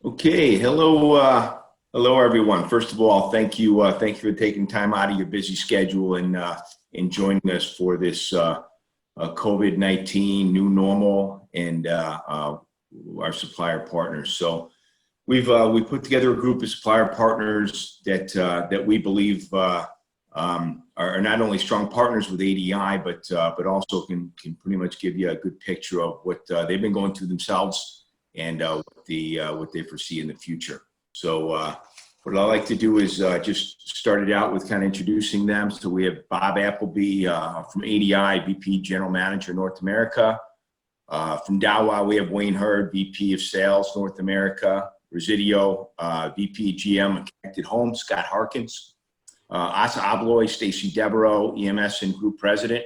Okay, hello everyone. First of all, thank you for taking time out of your busy schedule and joining us for this COVID-19 new normal and our supplier partners. So we put together a group of supplier partners that we believe are not only strong partners with ADI, but also can pretty much give you a good picture of what they've been going through themselves and what they foresee in the future. So what I like to do is just start it out with kind of introducing them. So we have Bob Appleby from ADI, VP General Manager North America. From Dawa, we have Wayne Hurd, VP of Sales North America. Resideo, VP GM of Connected Home, Scott Harkins. Assa Abloy, Stacy Deveraux, EMS and Group President.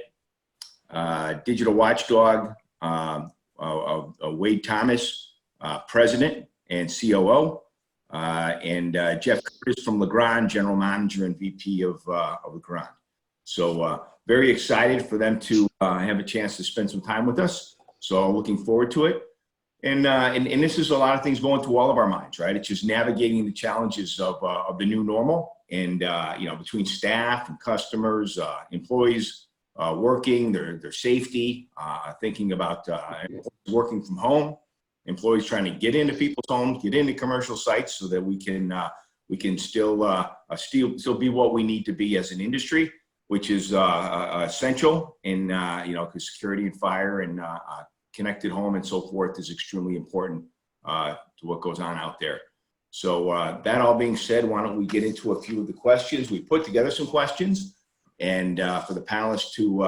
Digital Watchdog, Wade Thomas, President and COO. And Jeff Curtis from Legrand, General Manager and VP of Legrand. So very excited for them to have a chance to spend some time with us. So looking forward to it. And this is a lot of things going through all of our minds, right? It's just navigating the challenges of the new normal, and between staff and customers, employees working, their safety, thinking about working from home, employees trying to get into people's homes, get into commercial sites, so that we can still be what we need to be as an industry, which is essential in because security and fire and connected home and so forth is extremely important to what goes on out there. So that all being said, why don't we get into a few of the questions? We put together some questions and for the panelists to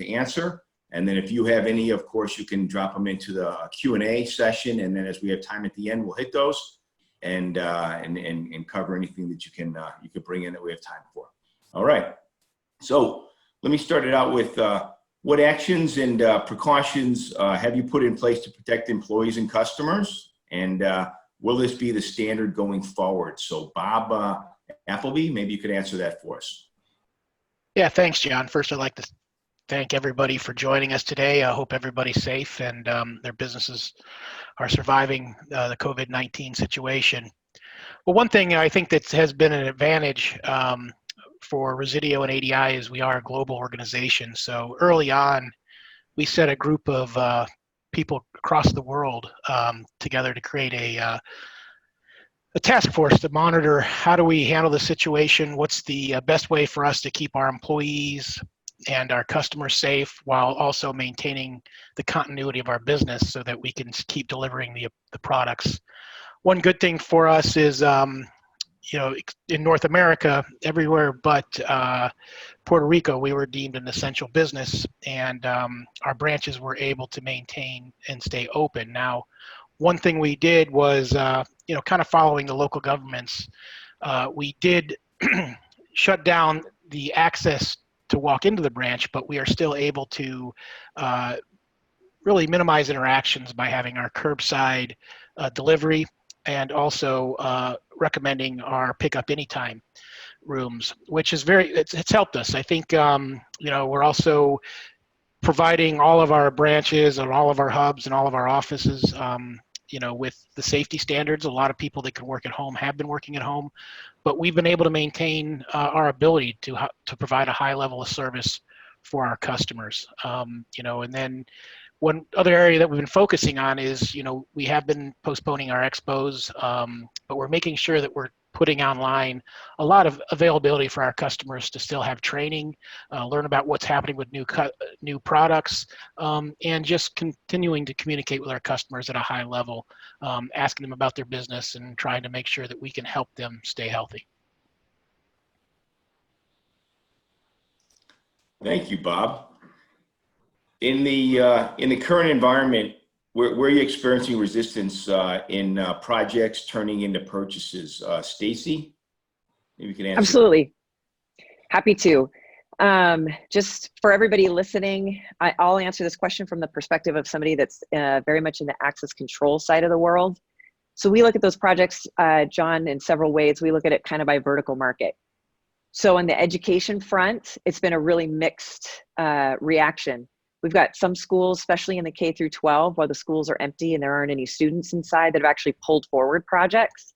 answer. And then if you have any, of course, you can drop them into the Q&A session. And then as we have time at the end, we'll hit those and cover anything that you can bring in that we have time for. All right. So let me start it out with what actions and precautions have you put in place to protect employees and customers? And will this be the standard going forward? So Bob Appleby, maybe you could answer that for us. Yeah, thanks, John. First, I'd like to thank everybody for joining us today. I hope everybody's safe and their businesses are surviving the COVID-19 situation. Well, one thing I think that has been an advantage for Resideo and ADI is we are a global organization. So early on, we set a group of people across the world together to create a task force to monitor how do we handle the situation, what's the best way for us to keep our employees and our customers safe while also maintaining the continuity of our business so that we can keep delivering the products. One good thing for us is in North America, everywhere but Puerto Rico, we were deemed an essential business, and our branches were able to maintain and stay open. Now, one thing we did was, kind of following the local governments, we did shut down the access to walk into the branch, but we are still able to really minimize interactions by having our curbside delivery, and also recommending our pick up anytime rooms, which is it's helped us. I think, we're also providing all of our branches and all of our hubs and all of our offices, with the safety standards. A lot of people that can work at home have been working at home, but we've been able to maintain our ability to provide a high level of service for our customers. And then one other area that we've been focusing on is, we have been postponing our expos, but we're making sure that we're putting online a lot of availability for our customers to still have training, learn about what's happening with new products, and just continuing to communicate with our customers at a high level, asking them about their business and trying to make sure that we can help them stay healthy. Thank you, Bob. In the current environment, where are you experiencing resistance in projects turning into purchases? Stacy, maybe you can answer. Absolutely. Happy to. Just for everybody listening, I'll answer this question from the perspective of somebody that's very much in the access control side of the world. So we look at those projects, John, in several ways. We look at it kind of by vertical market. So on the education front, it's been a really mixed reaction. We've got some schools, especially in the K through 12, while the schools are empty and there aren't any students inside, that have actually pulled forward projects.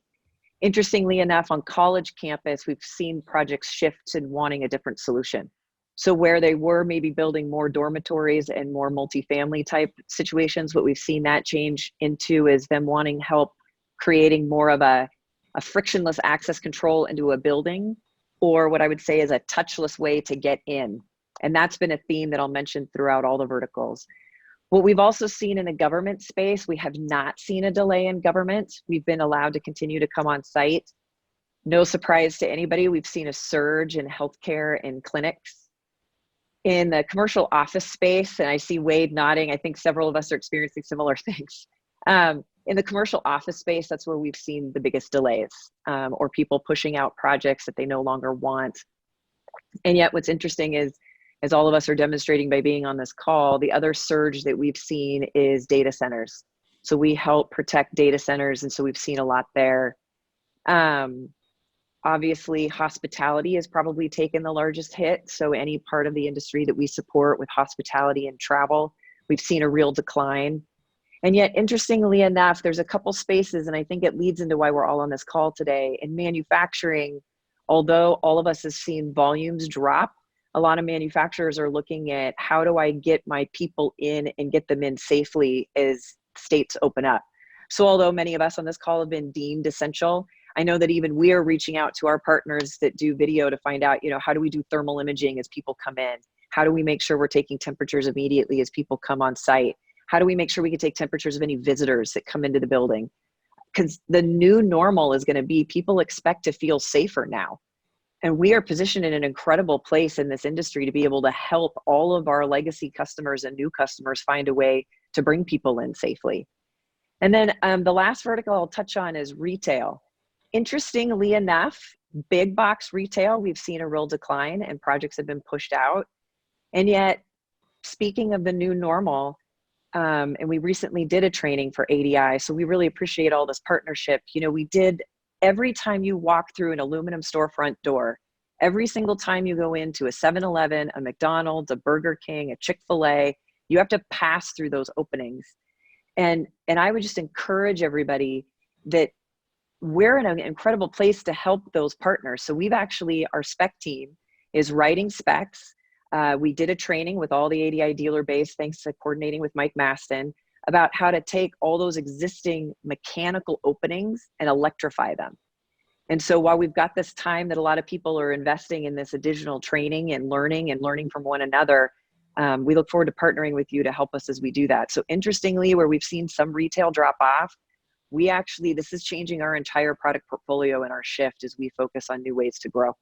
Interestingly enough, on college campus, we've seen projects shift to wanting a different solution. So where they were maybe building more dormitories and more multifamily type situations, what we've seen that change into is them wanting help creating more of a frictionless access control into a building, or what I would say is a touchless way to get in. And that's been a theme that I'll mention throughout all the verticals. What we've also seen in the government space, we have not seen a delay in government. We've been allowed to continue to come on site. No surprise to anybody, we've seen a surge in healthcare and clinics. In the commercial office space, and I see Wade nodding, I think several of us are experiencing similar things. In the commercial office space, that's where we've seen the biggest delays, or people pushing out projects that they no longer want. And yet what's interesting is, as all of us are demonstrating by being on this call, the other surge that we've seen is data centers. So we help protect data centers, and so we've seen a lot there. Obviously, hospitality has probably taken the largest hit. So any part of the industry that we support with hospitality and travel, we've seen a real decline. And yet, interestingly enough, there's a couple spaces, and I think it leads into why we're all on this call today. In manufacturing, although all of us have seen volumes drop, a lot of manufacturers are looking at how do I get my people in and get them in safely as states open up. So although many of us on this call have been deemed essential, I know that even we are reaching out to our partners that do video to find out, how do we do thermal imaging as people come in? How do we make sure we're taking temperatures immediately as people come on site? How do we make sure we can take temperatures of any visitors that come into the building? Because the new normal is going to be people expect to feel safer now. And we are positioned in an incredible place in this industry to be able to help all of our legacy customers and new customers find a way to bring people in safely. And then the last vertical I'll touch on is retail. Interestingly enough, big box retail, we've seen a real decline and projects have been pushed out. And yet, speaking of the new normal, and we recently did a training for ADI, so we really appreciate all this partnership. We did, every time you walk through an aluminum storefront door, every single time you go into a 7-Eleven, a McDonald's, a Burger King, a Chick-fil-A, you have to pass through those openings. And I would just encourage everybody that we're in an incredible place to help those partners. So we've actually, our spec team is writing specs. We did a training with all the ADI dealer base, thanks to coordinating with Mike Maston, about how to take all those existing mechanical openings and electrify them. And so while we've got this time that a lot of people are investing in this additional training and learning from one another, we look forward to partnering with you to help us as we do that. So interestingly, where we've seen some retail drop off, this is changing our entire product portfolio and our shift as we focus on new ways to grow.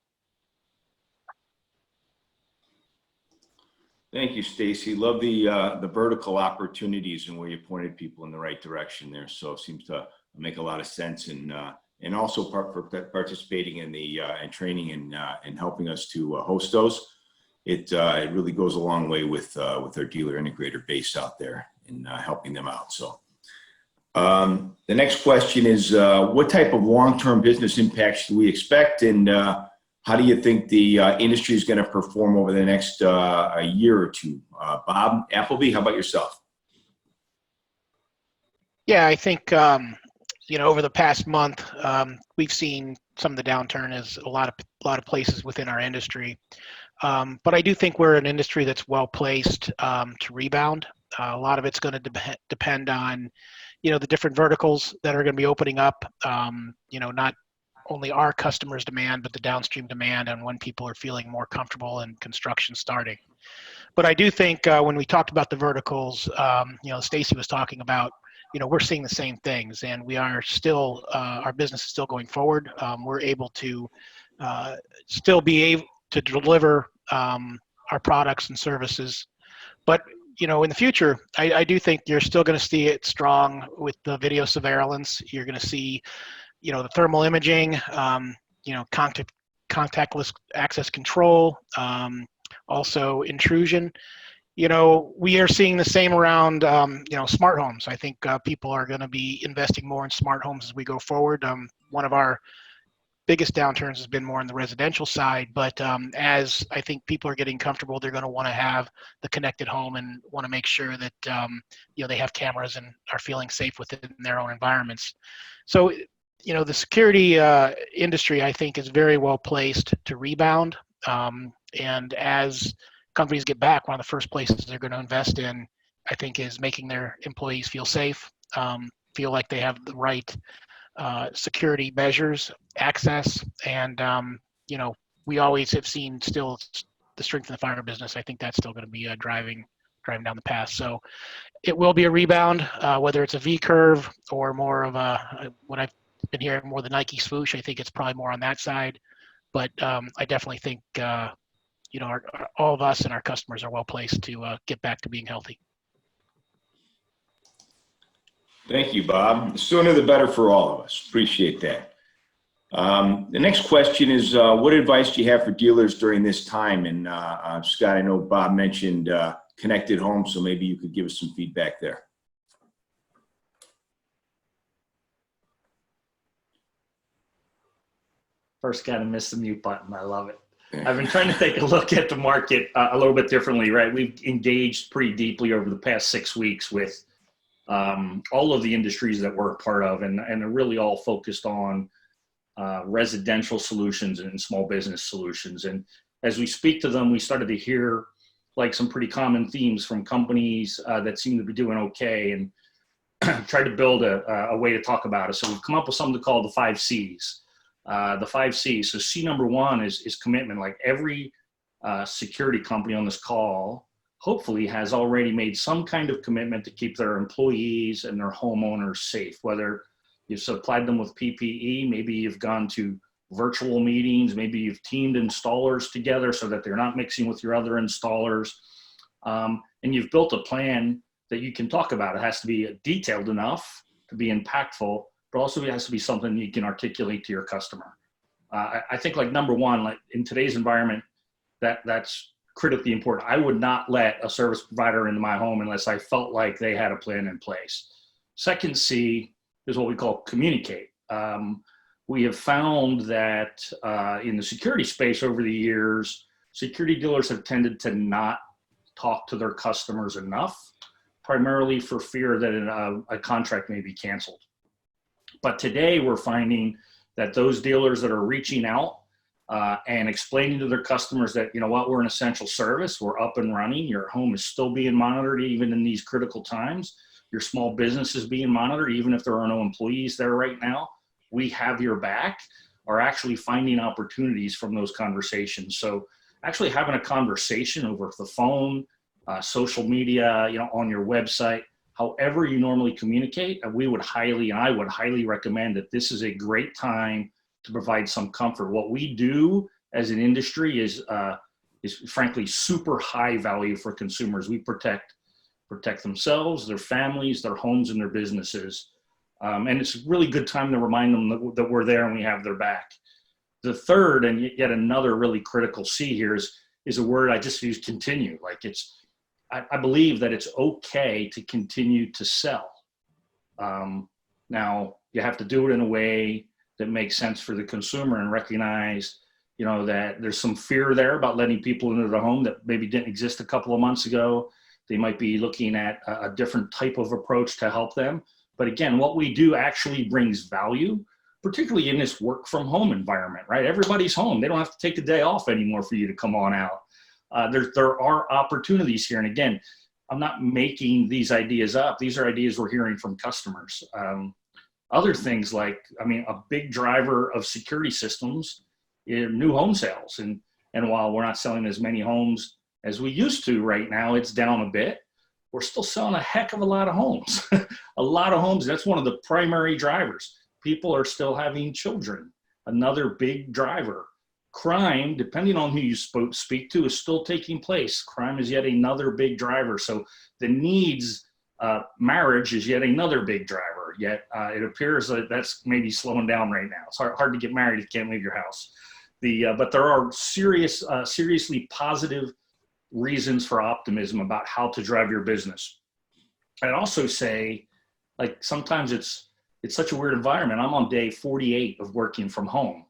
Thank you, Stacy. Love the vertical opportunities and where you pointed people in the right direction there. So it seems to make a lot of sense, and also participating in the and training and helping us to host those. It really goes a long way with our dealer integrator base out there and helping them out. So the next question is, what type of long-term business impacts do we expect, and how do you think the industry is going to perform over the next a year or two? Bob, Appleby, how about yourself? Yeah, I think, over the past month, we've seen some of the downturn as a lot of places within our industry. But I do think we're an industry that's well placed to rebound. A lot of it's going to depend on, the different verticals that are going to be opening up, not only our customers' demand, but the downstream demand and when people are feeling more comfortable and construction starting. But I do think when we talked about the verticals, Stacy was talking about, we're seeing the same things, and we are still, our business is still going forward. We're able to still be able to deliver our products and services. But, in the future, I do think you're still going to see it strong with the video surveillance. You're going to see, the thermal imaging, contactless access control, also intrusion. We are seeing the same around, smart homes. I think people are going to be investing more in smart homes as we go forward. One of our biggest downturns has been more on the residential side, but as I think people are getting comfortable, they're going to want to have the connected home and want to make sure that they have cameras and are feeling safe within their own environments. So the security industry, I think, is very well placed to rebound. And as companies get back, one of the first places they're going to invest in, I think, is making their employees feel safe, feel like they have the right security measures, access, and we always have seen still the strength in the fire business. I think that's still going to be driving down the path. So it will be a rebound, whether it's a V curve or more of what I've been hearing, more the Nike swoosh. I think it's probably more on that side, but I definitely think all of us and our customers are well placed to get back to being healthy. Thank you, Bob. The sooner the better for all of us. Appreciate that. The next question is, what advice do you have for dealers during this time? And Scott, I know Bob mentioned connected home, so maybe you could give us some feedback there. First, got to miss the mute button. I love it. I've been trying to take a look at the market a little bit differently, right? We've engaged pretty deeply over the past 6 weeks with all of the industries that we're a part of, and are really all focused on residential solutions and small business solutions. And as we speak to them, we started to hear like some pretty common themes from companies that seem to be doing okay, and tried to build a way to talk about it. So we've come up with something called the 5 C's. The 5 C's. So C number 1 is commitment. Like every security company on this call hopefully has already made some kind of commitment to keep their employees and their homeowners safe, whether you've supplied them with PPE, maybe you've gone to virtual meetings, maybe you've teamed installers together so that they're not mixing with your other installers, and you've built a plan that you can talk about. It has to be detailed enough to be impactful, but also it has to be something you can articulate to your customer. I think like number 1, like in today's environment, that's critically important. I would not let a service provider into my home unless I felt like they had a plan in place. Second C is what we call communicate. We have found that in the security space over the years, security dealers have tended to not talk to their customers enough, primarily for fear that a contract may be canceled. But today we're finding that those dealers that are reaching out and explaining to their customers that, you know what, we're an essential service, we're up and running, your home is still being monitored even in these critical times, your small business is being monitored even if there are no employees there right now, we have your back, are actually finding opportunities from those conversations. So actually having a conversation over the phone, social media, on your website, however you normally communicate, I would highly recommend that this is a great time to provide some comfort. What we do as an industry is frankly super high value for consumers. We protect themselves, their families, their homes, and their businesses. And it's a really good time to remind them that we're there and we have their back. The third, and yet another really critical C here, is a word I just use, continue. Like I believe that it's okay to continue to sell. Now, you have to do it in a way that makes sense for the consumer and recognize, that there's some fear there about letting people into the home that maybe didn't exist a couple of months ago. They might be looking at a different type of approach to help them. But again, what we do actually brings value, particularly in this work from home environment, right? Everybody's home. They don't have to take a day off anymore for you to come on out. There are opportunities here. And again, I'm not making these ideas up. These are ideas we're hearing from customers. Other things like, a big driver of security systems is new home sales. And while we're not selling as many homes as we used to right now, it's down a bit. We're still selling a heck of a lot of homes. A lot of homes. That's one of the primary drivers. People are still having children. Another big driver. Crime, depending on who you speak to, is still taking place. Crime is yet another big driver. So the needs, marriage is yet another big driver. Yet it appears that that's maybe slowing down right now. It's hard to get married if you can't leave your house. But there are seriously positive reasons for optimism about how to drive your business. I'd also say, like, sometimes it's such a weird environment. I'm on day 48 of working from home.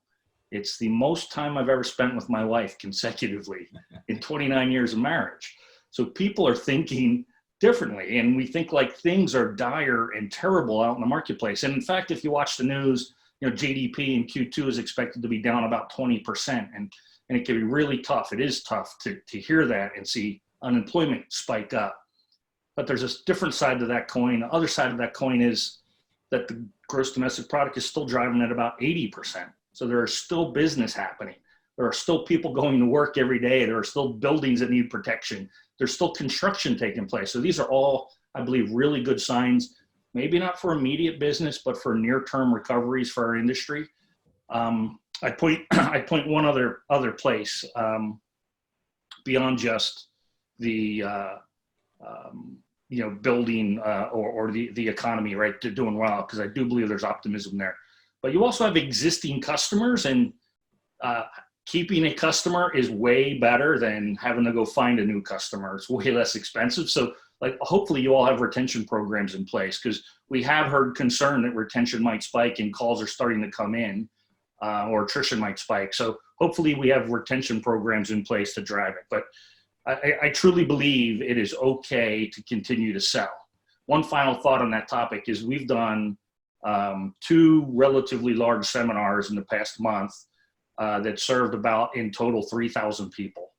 It's the most time I've ever spent with my wife consecutively in 29 years of marriage. So people are thinking differently, and we think like things are dire and terrible out in the marketplace. And in fact, if you watch the news, GDP in Q2 is expected to be down about 20%, and it can be really tough. It is tough to hear that and see unemployment spike up. But there's a different side to that coin. The other side of that coin is that the gross domestic product is still driving at about 80%. So there is still business happening. There are still people going to work every day. There are still buildings that need protection. There's still construction taking place. So these are all, I believe, really good signs, maybe not for immediate business, but for near-term recoveries for our industry. I point one other place beyond just the building or the economy, right, to doing well, because I do believe there's optimism there. But you also have existing customers, and keeping a customer is way better than having to go find a new customer. It's way less expensive. So like, hopefully you all have retention programs in place, because we have heard concern that retention might spike and calls are starting to come in, or attrition might spike. So hopefully we have retention programs in place to drive it. But I truly believe it is okay to continue to sell. One final thought on that topic is we've done 2 relatively large seminars in the past month that served about, in total, 3,000 people.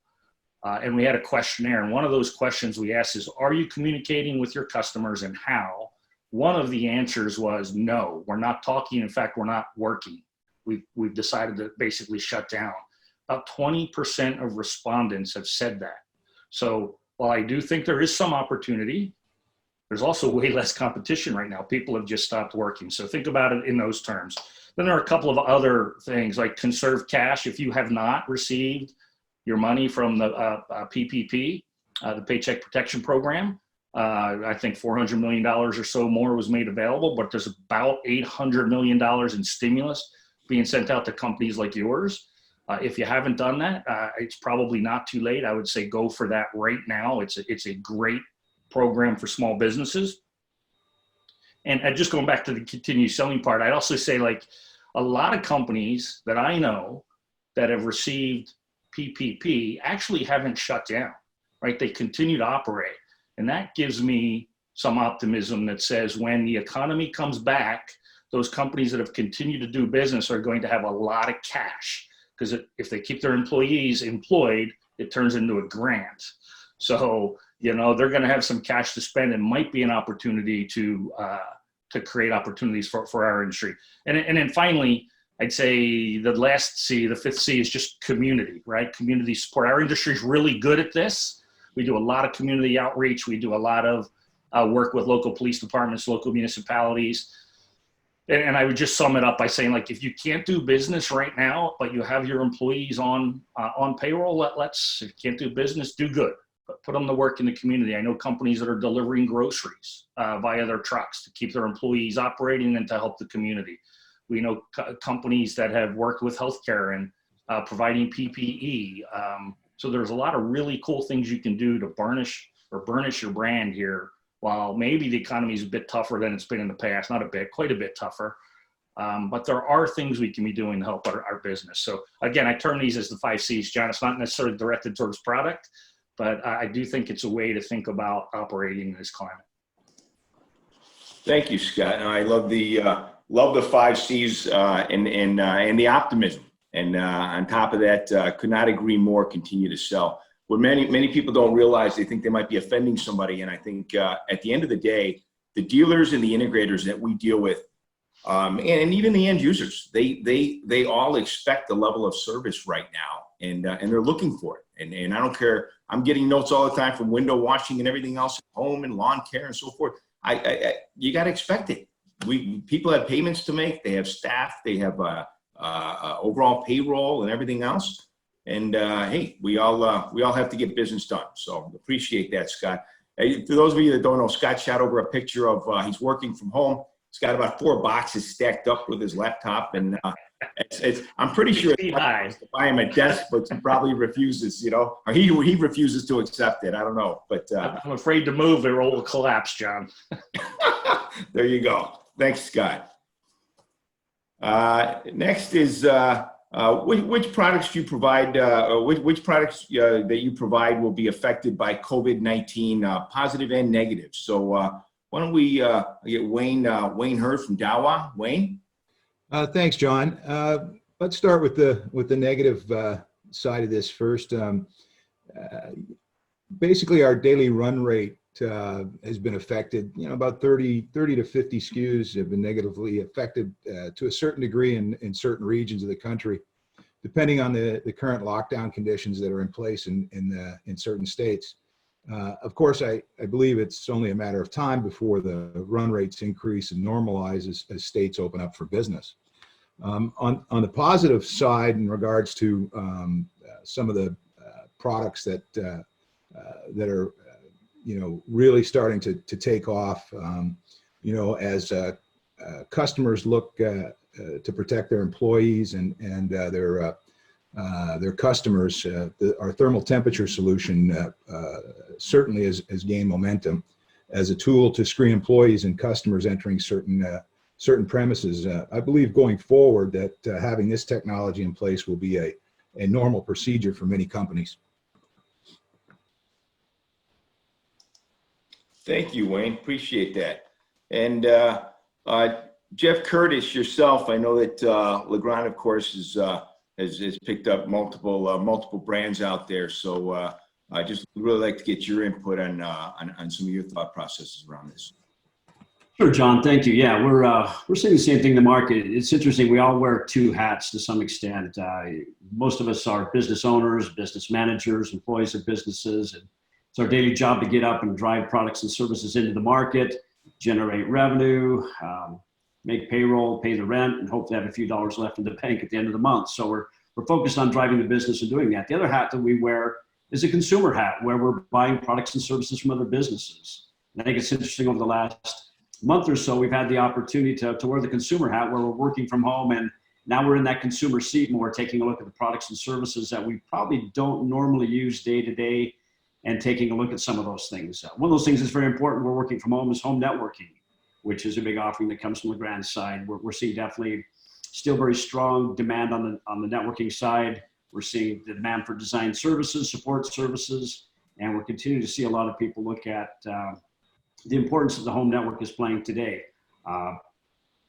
And we had a questionnaire. And one of those questions we asked is, are you communicating with your customers, and how? One of the answers was, no, we're not talking. In fact, we're not working. We've decided to basically shut down. About 20% of respondents have said that. So while I do think there is some opportunity, there's also way less competition right now. People have just stopped working. So think about it in those terms. Then there are a couple of other things, like conserve cash. If you have not received your money from the PPP, the Paycheck Protection Program, I think $400 million or so more was made available, but there's about $800 million in stimulus being sent out to companies like yours. If you haven't done that, it's probably not too late. I would say go for that right now. It's a great program for small businesses. And just going back to the continued selling part, I'd also say, like, a lot of companies that I know that have received PPP actually haven't shut down, right? They continue to operate. And that gives me some optimism that says when the economy comes back, those companies that have continued to do business are going to have a lot of cash, because if they keep their employees employed, it turns into a grant. So, they're going to have some cash to spend, and might be an opportunity to create opportunities for our industry. And then finally, I'd say the last C, the 5th C, is just community, right? Community support. Our industry is really good at this. We do a lot of community outreach. We do a lot of work with local police departments, local municipalities. And I would just sum it up by saying, like, if you can't do business right now, but you have your employees on payroll, if you can't do business, do good. But put them to work in the community. I know companies that are delivering groceries via their trucks to keep their employees operating and to help the community. We know companies that have worked with healthcare and providing PPE. So there's a lot of really cool things you can do to burnish your brand here, while maybe the economy is a bit tougher than it's been in the past. Not a bit, quite a bit tougher. But there are things we can be doing to help our business. So again, I term these as the 5 C's, John. It's not necessarily directed towards product, but I do think it's a way to think about operating in this climate. Thank you, Scott. And I love the 5 C's and the optimism. And on top of that, could not agree more. Continue to sell. What many people don't realize, they think they might be offending somebody. And I think at the end of the day, the dealers and the integrators that we deal with, and even the end users, they all expect the level of service right now, and they're looking for it. And I don't care. I'm getting notes all the time from window washing and everything else at home and lawn care and so forth. You got to expect it. People have payments to make. They have staff. They have overall payroll and everything else. And hey, we all have to get business done. So appreciate that, Scott. Hey, for those of you that don't know, Scott shot over a picture of he's working from home. He's got about 4 boxes stacked up with his laptop, and I'm pretty sure it's to buy him a desk, but he probably refuses, or he refuses to accept it. I don't know, but I'm afraid to move or it will collapse, John. There you go. Thanks, Scott. Next is Which products do you provide, which products that you provide will be affected by COVID-19, positive and negative? So why don't we get Wayne Hurd from Dawa. Wayne? Thanks, John. Let's start with the negative side of this first. Basically, our daily run rate has been affected. About 30 to 50 SKUs have been negatively affected to a certain degree in certain regions of the country, depending on the current lockdown conditions that are in place in certain states. Of course, I believe it's only a matter of time before the run rates increase and normalize as states open up for business. On the positive side, in regards to some of the products that are really starting to take off, as customers look to protect their employees and their customers, our thermal temperature solution certainly has gained momentum as a tool to screen employees and customers entering certain premises. I believe going forward that having this technology in place will be a normal procedure for many companies. Thank you, Wayne. Appreciate that. And Jeff Curtis, yourself, I know that Legrand, of course, has picked up multiple brands out there. So I just really like to get your input on some of your thought processes around this. Sure, John. Thank you. Yeah, we're seeing the same thing in the market. It's interesting. We all wear two hats to some extent. Most of us are business owners, business managers, employees of businesses, and it's our daily job to get up and drive products and services into the market, generate revenue, make payroll, pay the rent, and hopefully have a few dollars left in the bank at the end of the month. So we're focused on driving the business and doing that. The other hat that we wear is a consumer hat, where we're buying products and services from other businesses. And I think it's interesting, over the last month or so, we've had the opportunity to wear the consumer hat, where we're working from home, and now we're in that consumer seat and we're taking a look at the products and services that we probably don't normally use day to day, and taking a look at some of those things. One of those things that's very important, we're working from home, is home networking, which is a big offering that comes from Legrand's side. We're seeing definitely still very strong demand on the networking side. We're seeing the demand for design services, support services, and we're continuing to see a lot of people look at the importance that the home network is playing today.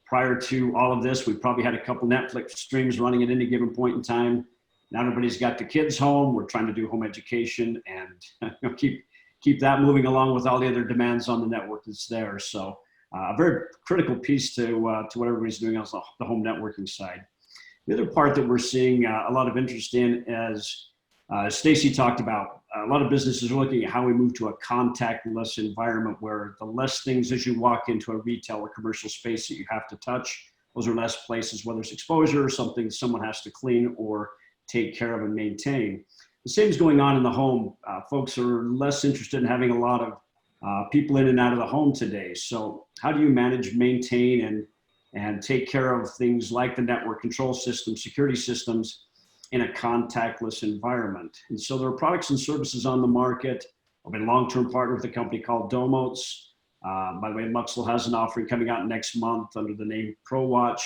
Prior to all of this, we probably had a couple Netflix streams running at any given point in time. Now everybody's got the kids home. We're trying to do home education and keep that moving along with all the other demands on the network that's there. So a very critical piece to what everybody's doing on the home networking side. The other part that we're seeing a lot of interest in, as Stacy talked about, a lot of businesses are looking at how we move to a contactless environment, where the less things as you walk into a retail or commercial space that you have to touch, those are less places, whether it's exposure or something someone has to clean or take care of and maintain. The same is going on in the home. Folks are less interested in having a lot of people in and out of the home today. So how do you manage, maintain, and take care of things like the network control system, security systems, in a contactless environment? And so there are products and services on the market. I've been a long-term partner with a company called Domotz. By the way, Muxel has an offering coming out next month under the name ProWatch.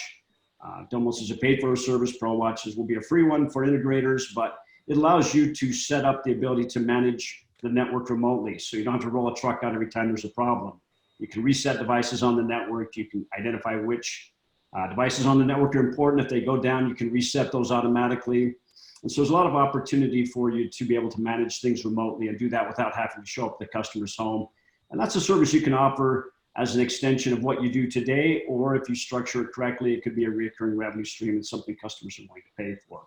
Domotz is a paid-for service. ProWatch will be a free one for integrators, but it allows you to set up the ability to manage the network remotely, so you don't have to roll a truck out every time there's a problem. You can reset devices on the network. You can identify which devices on the network are important. If they go down, you can reset those automatically. And so there's a lot of opportunity for you to be able to manage things remotely and do that without having to show up at the customer's home. And that's a service you can offer as an extension of what you do today, or if you structure it correctly, it could be a recurring revenue stream and something customers are going to pay for.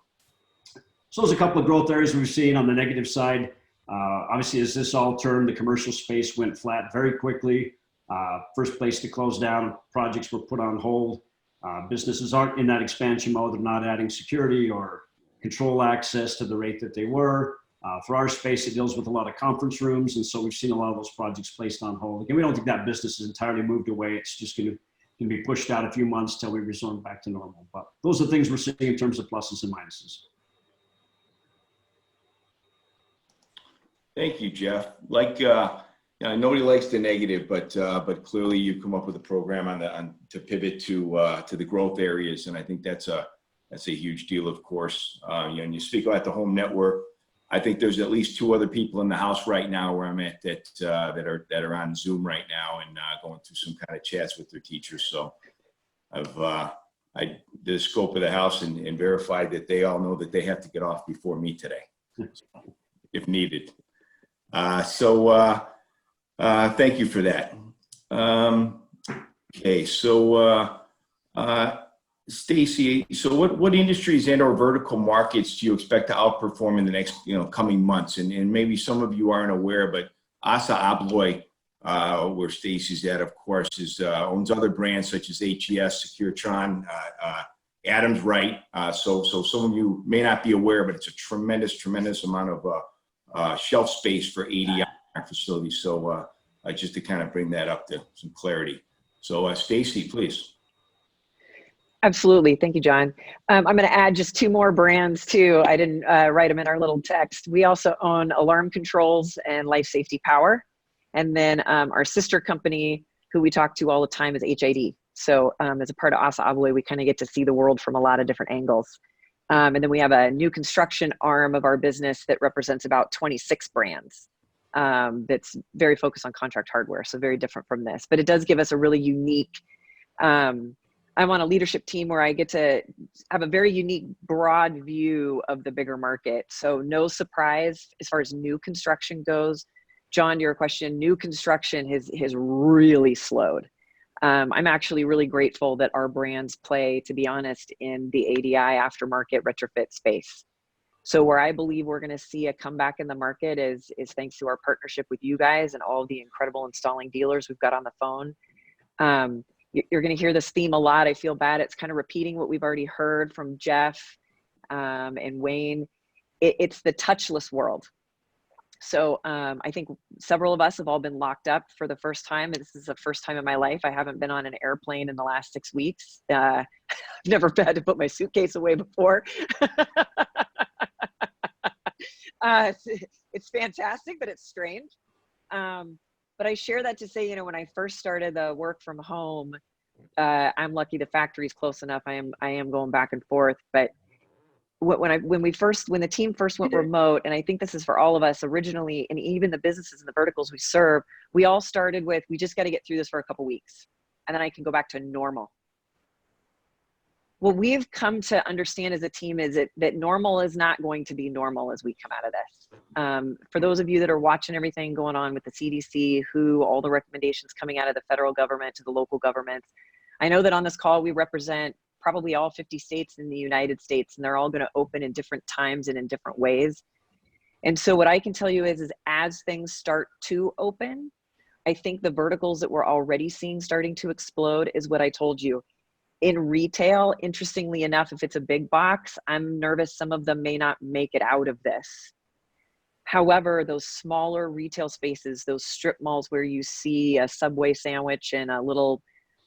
So there's a couple of growth areas we've seen on the negative side. Obviously, as this all turned, the commercial space went flat very quickly. First place to close down, projects were put on hold. Businesses aren't in that expansion mode. They're not adding security or control access to the rate that they were. For our space, it deals with a lot of conference rooms, and so we've seen a lot of those projects placed on hold. Again, we don't think that business is entirely moved away. It's just going to be pushed out a few months till we resume back to normal. But those are the things we're seeing in terms of pluses and minuses. Thank you, Jeff. Nobody likes the negative, but clearly you've come up with a program to pivot to the growth areas, and I think that's a That's a huge deal, of course. And you speak about the home network. I think there's at least 2 other people in the house right now where I'm at that are on Zoom right now and going through some kind of chats with their teachers. So I did the scope of the house and verified that they all know that they have to get off before me today, if needed. Thank you for that. Okay, so Stacy, so what industries and or vertical markets do you expect to outperform in the next coming months? And maybe some of you aren't aware, but Assa Abloy, where Stacy's at, of course, owns other brands such as HES, Securitron, Adams Wright. So some of you may not be aware, but it's a tremendous amount of shelf space for ADI in our facility. So just to kind of bring that up to some clarity. So Stacy, please. Absolutely. Thank you, John. I'm going to add just 2 more brands too. I didn't write them in our little text. We also own Alarm Controls and Life Safety Power. And then our sister company, who we talk to all the time, is HID. So as a part of Assa Abloy, we kind of get to see the world from a lot of different angles. And then we have a new construction arm of our business that represents about 26 brands. That's very focused on contract hardware, so very different from this. But it does give us a really unique, I'm on a leadership team where I get to have a very unique, broad view of the bigger market. So no surprise as far as new construction goes. John, to your question, new construction has really slowed. I'm actually really grateful that our brands play, to be honest, in the ADI aftermarket retrofit space. So where I believe we're going to see a comeback in the market is thanks to our partnership with you guys and all the incredible installing dealers we've got on the phone. You're going to hear this theme a lot. I feel bad. It's kind of repeating what we've already heard from Jeff and Wayne. It's the touchless world. So I think several of us have all been locked up for the first time. This is the first time in my life I haven't been on an airplane in the last 6 weeks. I've never had to put my suitcase away before. It's fantastic, but it's strange. But I share that to say, when I first started the work from home, I'm lucky the factory's close enough. I am going back and forth, but when the team first went remote, and I think this is for all of us originally, and even the businesses and the verticals we serve, we all started with, we just got to get through this for a couple weeks, and then I can go back to normal. What we've come to understand as a team is that normal is not going to be normal as we come out of this. For those of you that are watching everything going on with the CDC, all the recommendations coming out of the federal government to the local governments, I know that on this call we represent probably all 50 states in the United States, and they're all going to open in different times and in different ways. And so what I can tell you is as things start to open, I think the verticals that we're already seeing starting to explode is what I told you. In retail, interestingly enough, if it's a big box, I'm nervous some of them may not make it out of this. However, those smaller retail spaces, those strip malls where you see a Subway sandwich and a little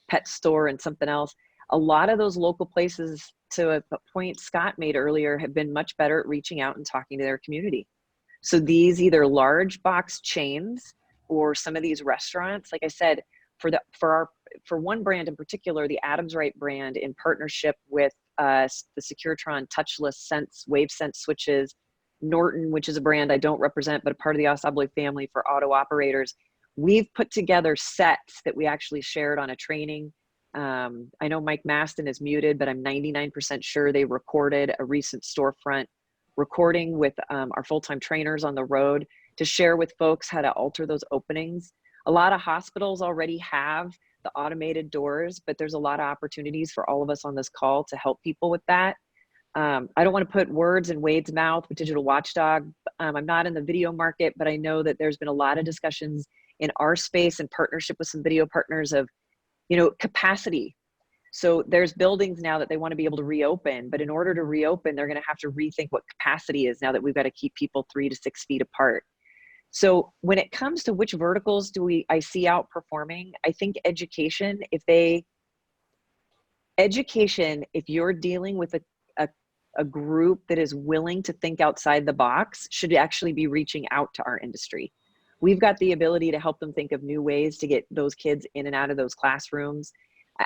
pet store and something else, a lot of those local places, to a point Scott made earlier, have been much better at reaching out and talking to their community. So these either large box chains or some of these restaurants, like I said, for one brand in particular, the Adams Wright brand, in partnership with the Securitron touchless sense wave sense switches, Norton, which is a brand I don't represent, but a part of the Assa Abloy family for auto operators, we've put together sets that we actually shared on a training. I know Mike Maston is muted, but I'm 99% sure they recorded a recent storefront recording with our full-time trainers on the road to share with folks how to alter those openings. A lot of hospitals already have the automated doors, but there's a lot of opportunities for all of us on this call to help people with that. I don't want to put words in Wade's mouth with Digital Watchdog. I'm not in the video market, but I know that there's been a lot of discussions in our space in partnership with some video partners of, capacity. So there's buildings now that they want to be able to reopen, but in order to reopen, they're going to have to rethink what capacity is now that we've got to keep people 3 to 6 feet apart. So when it comes to which verticals I see outperforming, I think education, if you're dealing with a group that is willing to think outside the box, should actually be reaching out to our industry. We've got the ability to help them think of new ways to get those kids in and out of those classrooms.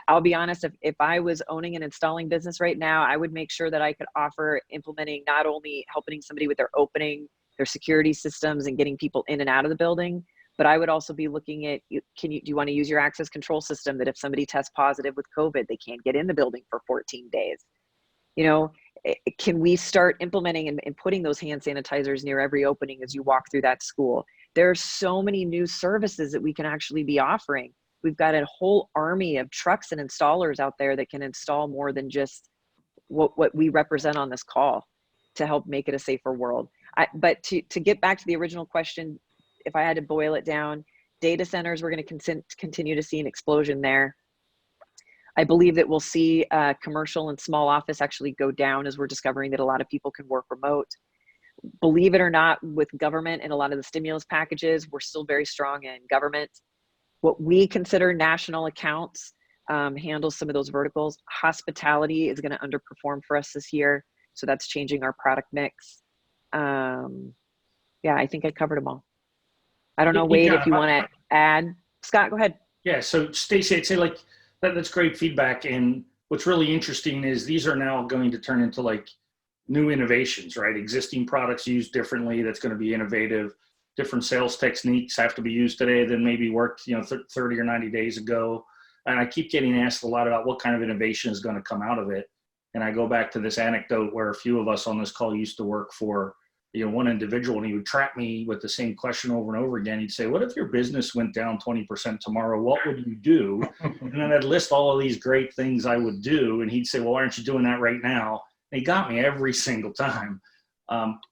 I'll be honest, if I was owning an installing business right now, I would make sure that I could offer implementing, not only helping somebody with their opening, their security systems and getting people in and out of the building, but I would also be looking at, do you want to use your access control system that if somebody tests positive with COVID, they can't get in the building for 14 days? You know, can we start implementing and putting those hand sanitizers near every opening as you walk through that school? There are so many new services that we can actually be offering. We've got a whole army of trucks and installers out there that can install more than just what we represent on this call to help make it a safer world. But to get back to the original question, if I had to boil it down, data centers, we're going to continue to see an explosion there. I believe that we'll see commercial and small office actually go down as we're discovering that a lot of people can work remote. Believe it or not, with government and a lot of the stimulus packages, we're still very strong in government. What we consider national accounts handles some of those verticals. Hospitality is going to underperform for us this year, so that's changing our product mix. Yeah, I think I covered them all. I don't know, Wade, if you want to add. Scott, go ahead. Yeah, so Stacy, I'd say like that's great feedback. And what's really interesting is these are now going to turn into like new innovations, right? Existing products used differently, that's going to be innovative. Different sales techniques have to be used today than maybe worked, 30 or 90 days ago. And I keep getting asked a lot about what kind of innovation is going to come out of it. And I go back to this anecdote where a few of us on this call used to work for, one individual, and he would trap me with the same question over and over again. He'd say, what if your business went down 20% tomorrow? What would you do? And then I'd list all of these great things I would do. And he'd say, well, why aren't you doing that right now? And he got me every single time.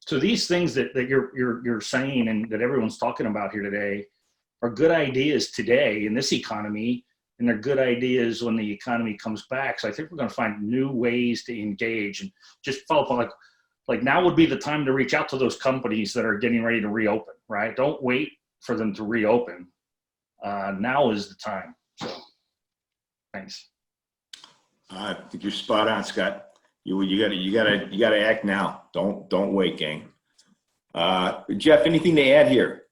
So these things that you're saying and that everyone's talking about here today are good ideas today in this economy, and they're good ideas when the economy comes back. So I think we're going to find new ways to engage and just follow up on like now would be the time to reach out to those companies that are getting ready to reopen, right? Don't wait for them to reopen. Now is the time. So thanks. I think you're spot on, Scott. You gotta act now. Don't wait, gang. Jeff, anything to add here?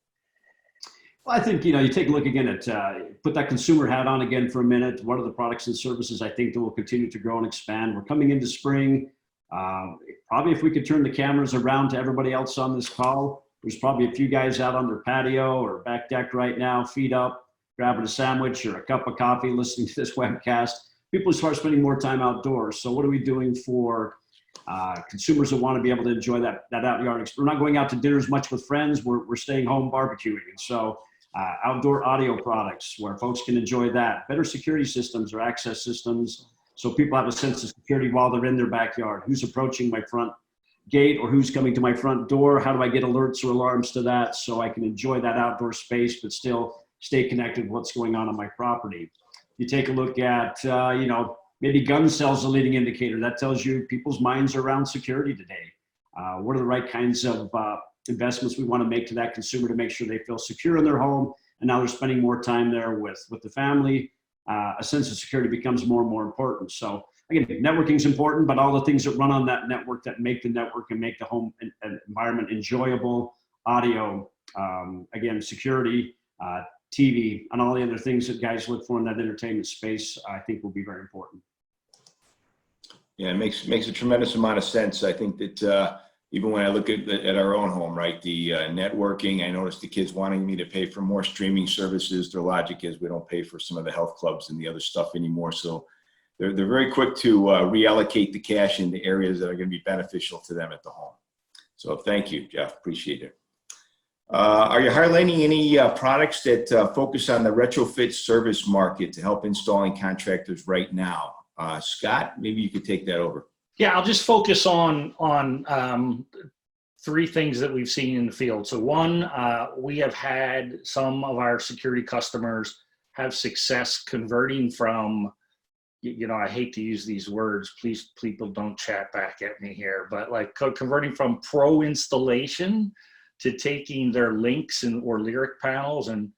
Well, I think, you take a look again at, put that consumer hat on again for a minute. What are the products and services I think that will continue to grow and expand? We're coming into spring. Probably if we could turn the cameras around to everybody else on this call, there's probably a few guys out on their patio or back deck right now, feet up, grabbing a sandwich or a cup of coffee, listening to this webcast. People start spending more time outdoors. So what are we doing for consumers that want to be able to enjoy that out-yard? We're not going out to dinners much with friends. We're staying home barbecuing. And so outdoor audio products where folks can enjoy that. Better security systems or access systems so people have a sense of security while they're in their backyard. Who's approaching my front gate or who's coming to my front door? How do I get alerts or alarms to that so I can enjoy that outdoor space but still stay connected with what's going on my property? You take a look at, maybe gun sales a leading indicator. That tells you people's minds are around security today. What are the right kinds of investments we want to make to that consumer to make sure they feel secure in their home? And now they're spending more time there with the family. A sense of security becomes more and more important. So again, networking is important, but all the things that run on that network that make the network and make the home environment enjoyable, audio, again, security, TV, and all the other things that guys look for in that entertainment space, I think will be very important. Yeah, it makes a tremendous amount of sense. I think that even when I look at our own home, right, the networking, I noticed the kids wanting me to pay for more streaming services. Their logic is we don't pay for some of the health clubs and the other stuff anymore. So they're very quick to reallocate the cash into areas that are going to be beneficial to them at the home. So thank you, Jeff. Appreciate it. Are you highlighting any products that focus on the retrofit service market to help installing contractors right now? Scott, maybe you could take that over. Yeah, I'll just focus on three things that we've seen in the field. So one, we have had some of our security customers have success converting from, I hate to use these words, please people don't chat back at me here, but like converting from pro installation to taking their links or lyric panels and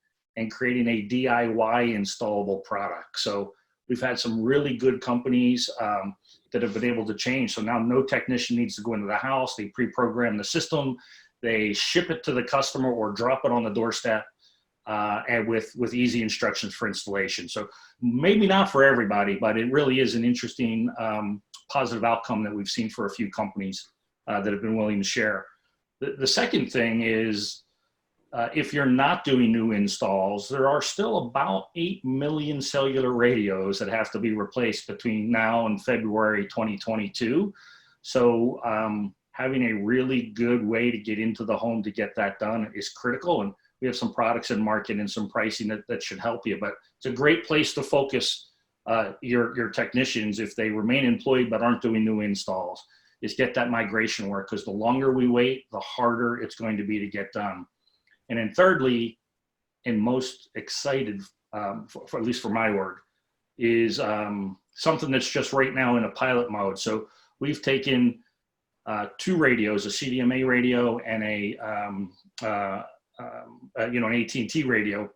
creating a DIY installable product. So we've had some really good companies that have been able to change. So now no technician needs to go into the house. They pre-program the system. They ship it to the customer or drop it on the doorstep. and with easy instructions for installation. So maybe not for everybody, but it really is an interesting positive outcome that we've seen for a few companies that have been willing to share. The second thing is, if you're not doing new installs, there are still about 8 million cellular radios that have to be replaced between now and February 2022. So having a really good way to get into the home to get that done is critical. And we have some products in market and some pricing that should help you. But it's a great place to focus your technicians if they remain employed but aren't doing new installs, is get that migration work, because the longer we wait, the harder it's going to be to get done. And then thirdly, and most excited, for at least for my work, is something that's just right now in a pilot mode. So we've taken 2 radios, a CDMA radio and an AT&T radio,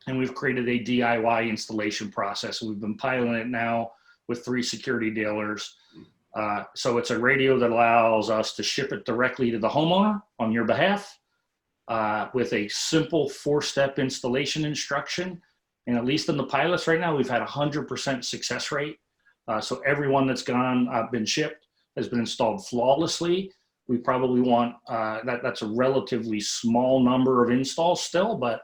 and we've created a DIY installation process. We've been piloting it now with 3 security dealers. So it's a radio that allows us to ship it directly to the homeowner on your behalf, with a simple 4-step installation instruction. And at least in the pilots right now, we've had 100% success rate. So everyone that's been shipped has been installed flawlessly. We probably want, that's a relatively small number of installs still, but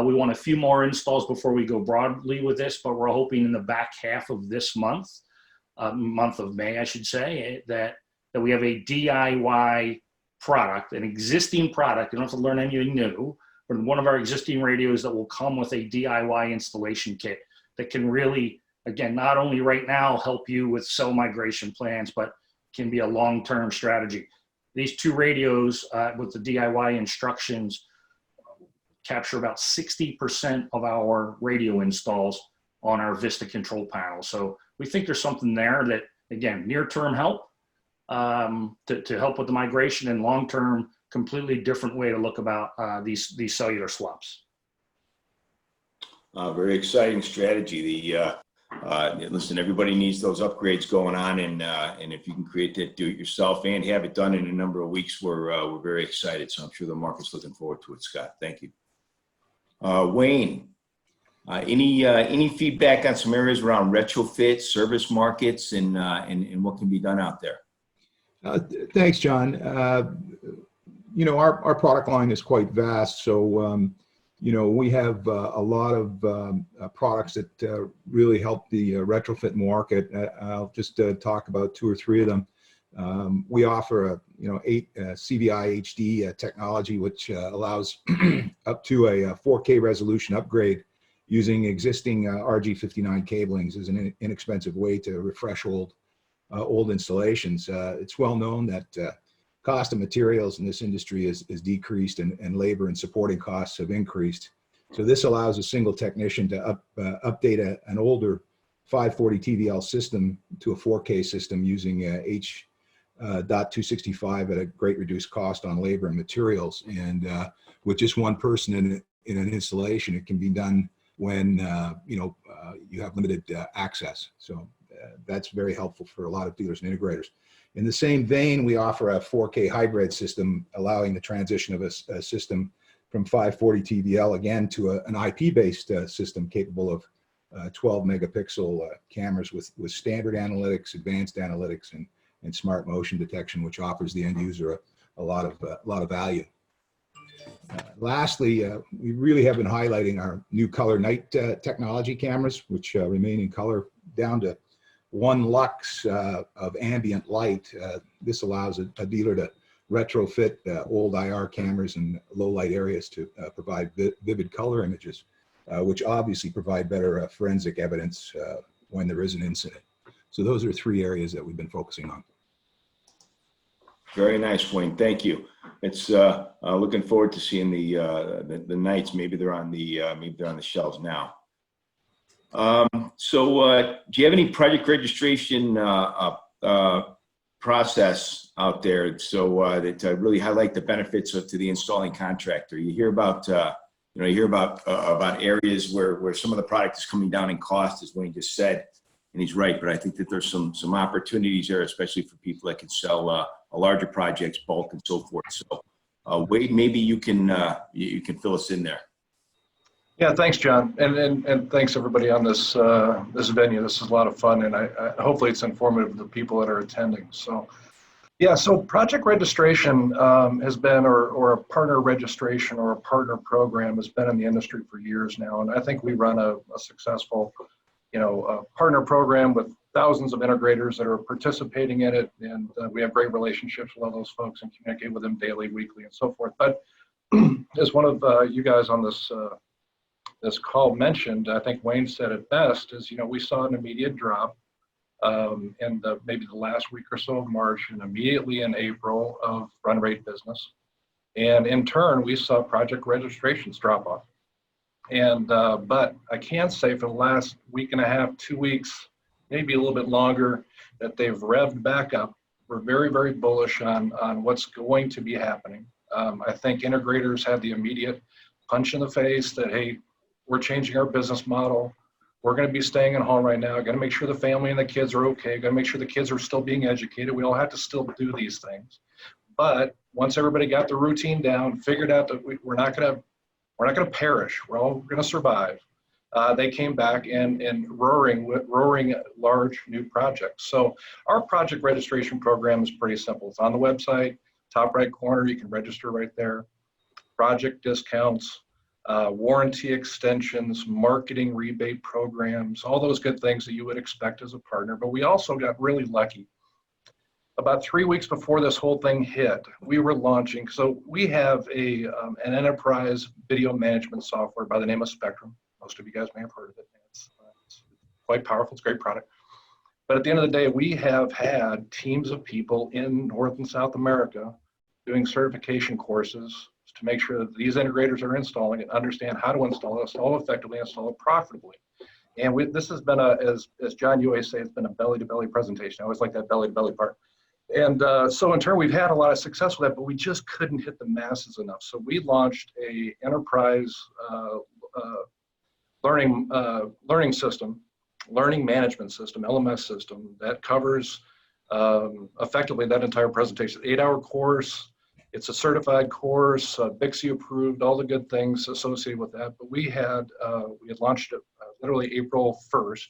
we want a few more installs before we go broadly with this. But we're hoping in the back half of this month of May, I should say, that we have a DIY product, an existing product. You don't have to learn anything new, but one of our existing radios that will come with a DIY installation kit that can really, again, not only right now help you with cell migration plans, but can be a long-term strategy. These 2 radios with the DIY instructions capture about 60% of our radio installs on our Vista control panel. So we think there's something there that, again, near-term help, to help with the migration, and long-term, completely different way to look about these cellular swaps. Very exciting strategy. Listen, everybody needs those upgrades going on, and if you can create that do-it-yourself and have it done in a number of weeks, we're very excited. So I'm sure the market's looking forward to it. Scott, thank you. Wayne, any feedback on some areas around retrofit, service markets, and what can be done out there? Thanks, John. Our product line is quite vast, so we have a lot of products that really help the retrofit market. I'll just talk about 2 or 3 of them. We offer a 8 CVI HD technology, which allows up to a 4K resolution upgrade using existing RG59 cablings as an inexpensive way to refresh old installations. It's well known that cost of materials in this industry is decreased, and labor and supporting costs have increased. So this allows a single technician to update an older 540 TVL system to a 4K system using H.265 at a great reduced cost on labor and materials. And with just one person in an installation, it can be done when you have limited access. So that's very helpful for a lot of dealers and integrators. In the same vein, we offer a 4K hybrid system, allowing the transition of a system from 540 TVL again to an IP-based system capable of 12 megapixel cameras with standard analytics, advanced analytics, and smart motion detection, which offers the end user a lot of value. Lastly, we really have been highlighting our new color night technology cameras, which remain in color down to 1 lux of ambient light. This allows a dealer to retrofit old IR cameras in low light areas to provide vivid color images, which obviously provide better forensic evidence when there is an incident. So those are 3 areas that we've been focusing on. Very nice, Wayne. Thank you. It's looking forward to seeing the nights. Maybe they're on the shelves now. So do you have any project registration process out there that really highlight the benefits to the installing contractor? You hear about about areas where some of the product is coming down in cost, as Wayne just said, and he's right. But I think that there's some opportunities there, especially for people that can sell larger projects, bulk, and so forth. So Wade, maybe you can fill us in there. Yeah, thanks, John, and thanks everybody on this this venue. This is a lot of fun, and I hopefully it's informative to the people that are attending. So, yeah, so project registration has been, or a partner registration or a partner program has been in the industry for years now, and I think we run a successful, partner program with thousands of integrators that are participating in it, and we have great relationships with all those folks and communicate with them daily, weekly, and so forth. But as one of you guys on this call mentioned, I think Wayne said it best, is, we saw an immediate drop in maybe the last week or so of March and immediately in April of run rate business. And in turn, we saw project registrations drop off. And, but I can say for the last week and a half, 2 weeks, maybe a little bit longer, that they've revved back up. We're very, very bullish on what's going to be happening. I think integrators had the immediate punch in the face that, hey, we're changing our business model. We're going to be staying at home right now. Got to make sure the family and the kids are okay. Got to make sure the kids are still being educated. We all have to still do these things. But once everybody got the routine down, figured out that we're not going to perish. We're all going to survive. They came back and roaring large new projects. So our project registration program is pretty simple. It's on the website, top right corner. You can register right there. Project discounts. Warranty extensions, marketing rebate programs, all those good things that you would expect as a partner. But we also got really lucky. About 3 weeks before this whole thing hit, we were launching. So we have an enterprise video management software by the name of Spectrum. Most of you guys may have heard of it. It's quite powerful. It's a great product. But at the end of the day, we have had teams of people in North and South America doing certification courses to make sure that these integrators are installing and understand how to install effectively, install it profitably. And this has been as John, you always say, it's been a belly-to-belly presentation. I always like that belly-to-belly part. And so in turn, we've had a lot of success with that, but we just couldn't hit the masses enough. So we launched a enterprise learning system, learning management system, LMS system that covers effectively that entire presentation. 8-hour course. It's a certified course, Bixby approved, all the good things associated with that. But we had launched it literally April 1st,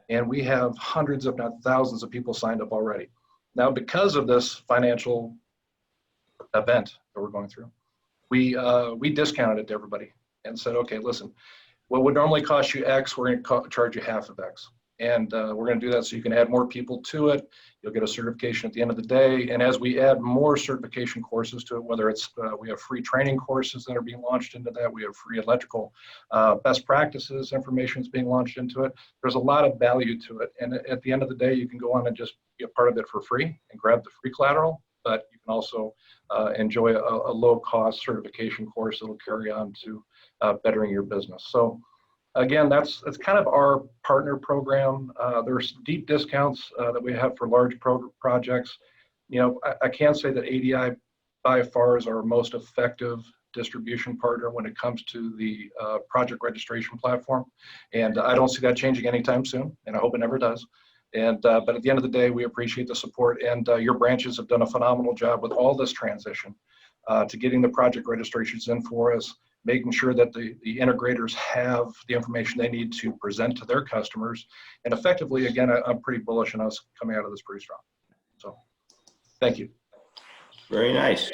and we have hundreds, if not thousands, of people signed up already. Now, because of this financial event that we're going through, we discounted it to everybody and said, okay, listen, what would normally cost you X, we're going to charge you half of X. And we're going to do that so you can add more people to it. You'll get a certification at the end of the day. And as we add more certification courses to it, whether it's we have free training courses that are being launched into that, we have free electrical best practices information is being launched into it. There's a lot of value to it. And at the end of the day, you can go on and just be a part of it for free and grab the free collateral. But you can also enjoy a low-cost certification course that will carry on to bettering your business. So again, that's kind of our partner program. There's deep discounts that we have for large projects. I can say that ADI by far is our most effective distribution partner when it comes to the project registration platform. And I don't see that changing anytime soon, and I hope it never does. And but at the end of the day, we appreciate the support, and your branches have done a phenomenal job with all this transition to getting the project registrations in for us, making sure that the integrators have the information they need to present to their customers. And effectively, again, I'm pretty bullish on us coming out of this pretty strong. So thank you. Very nice.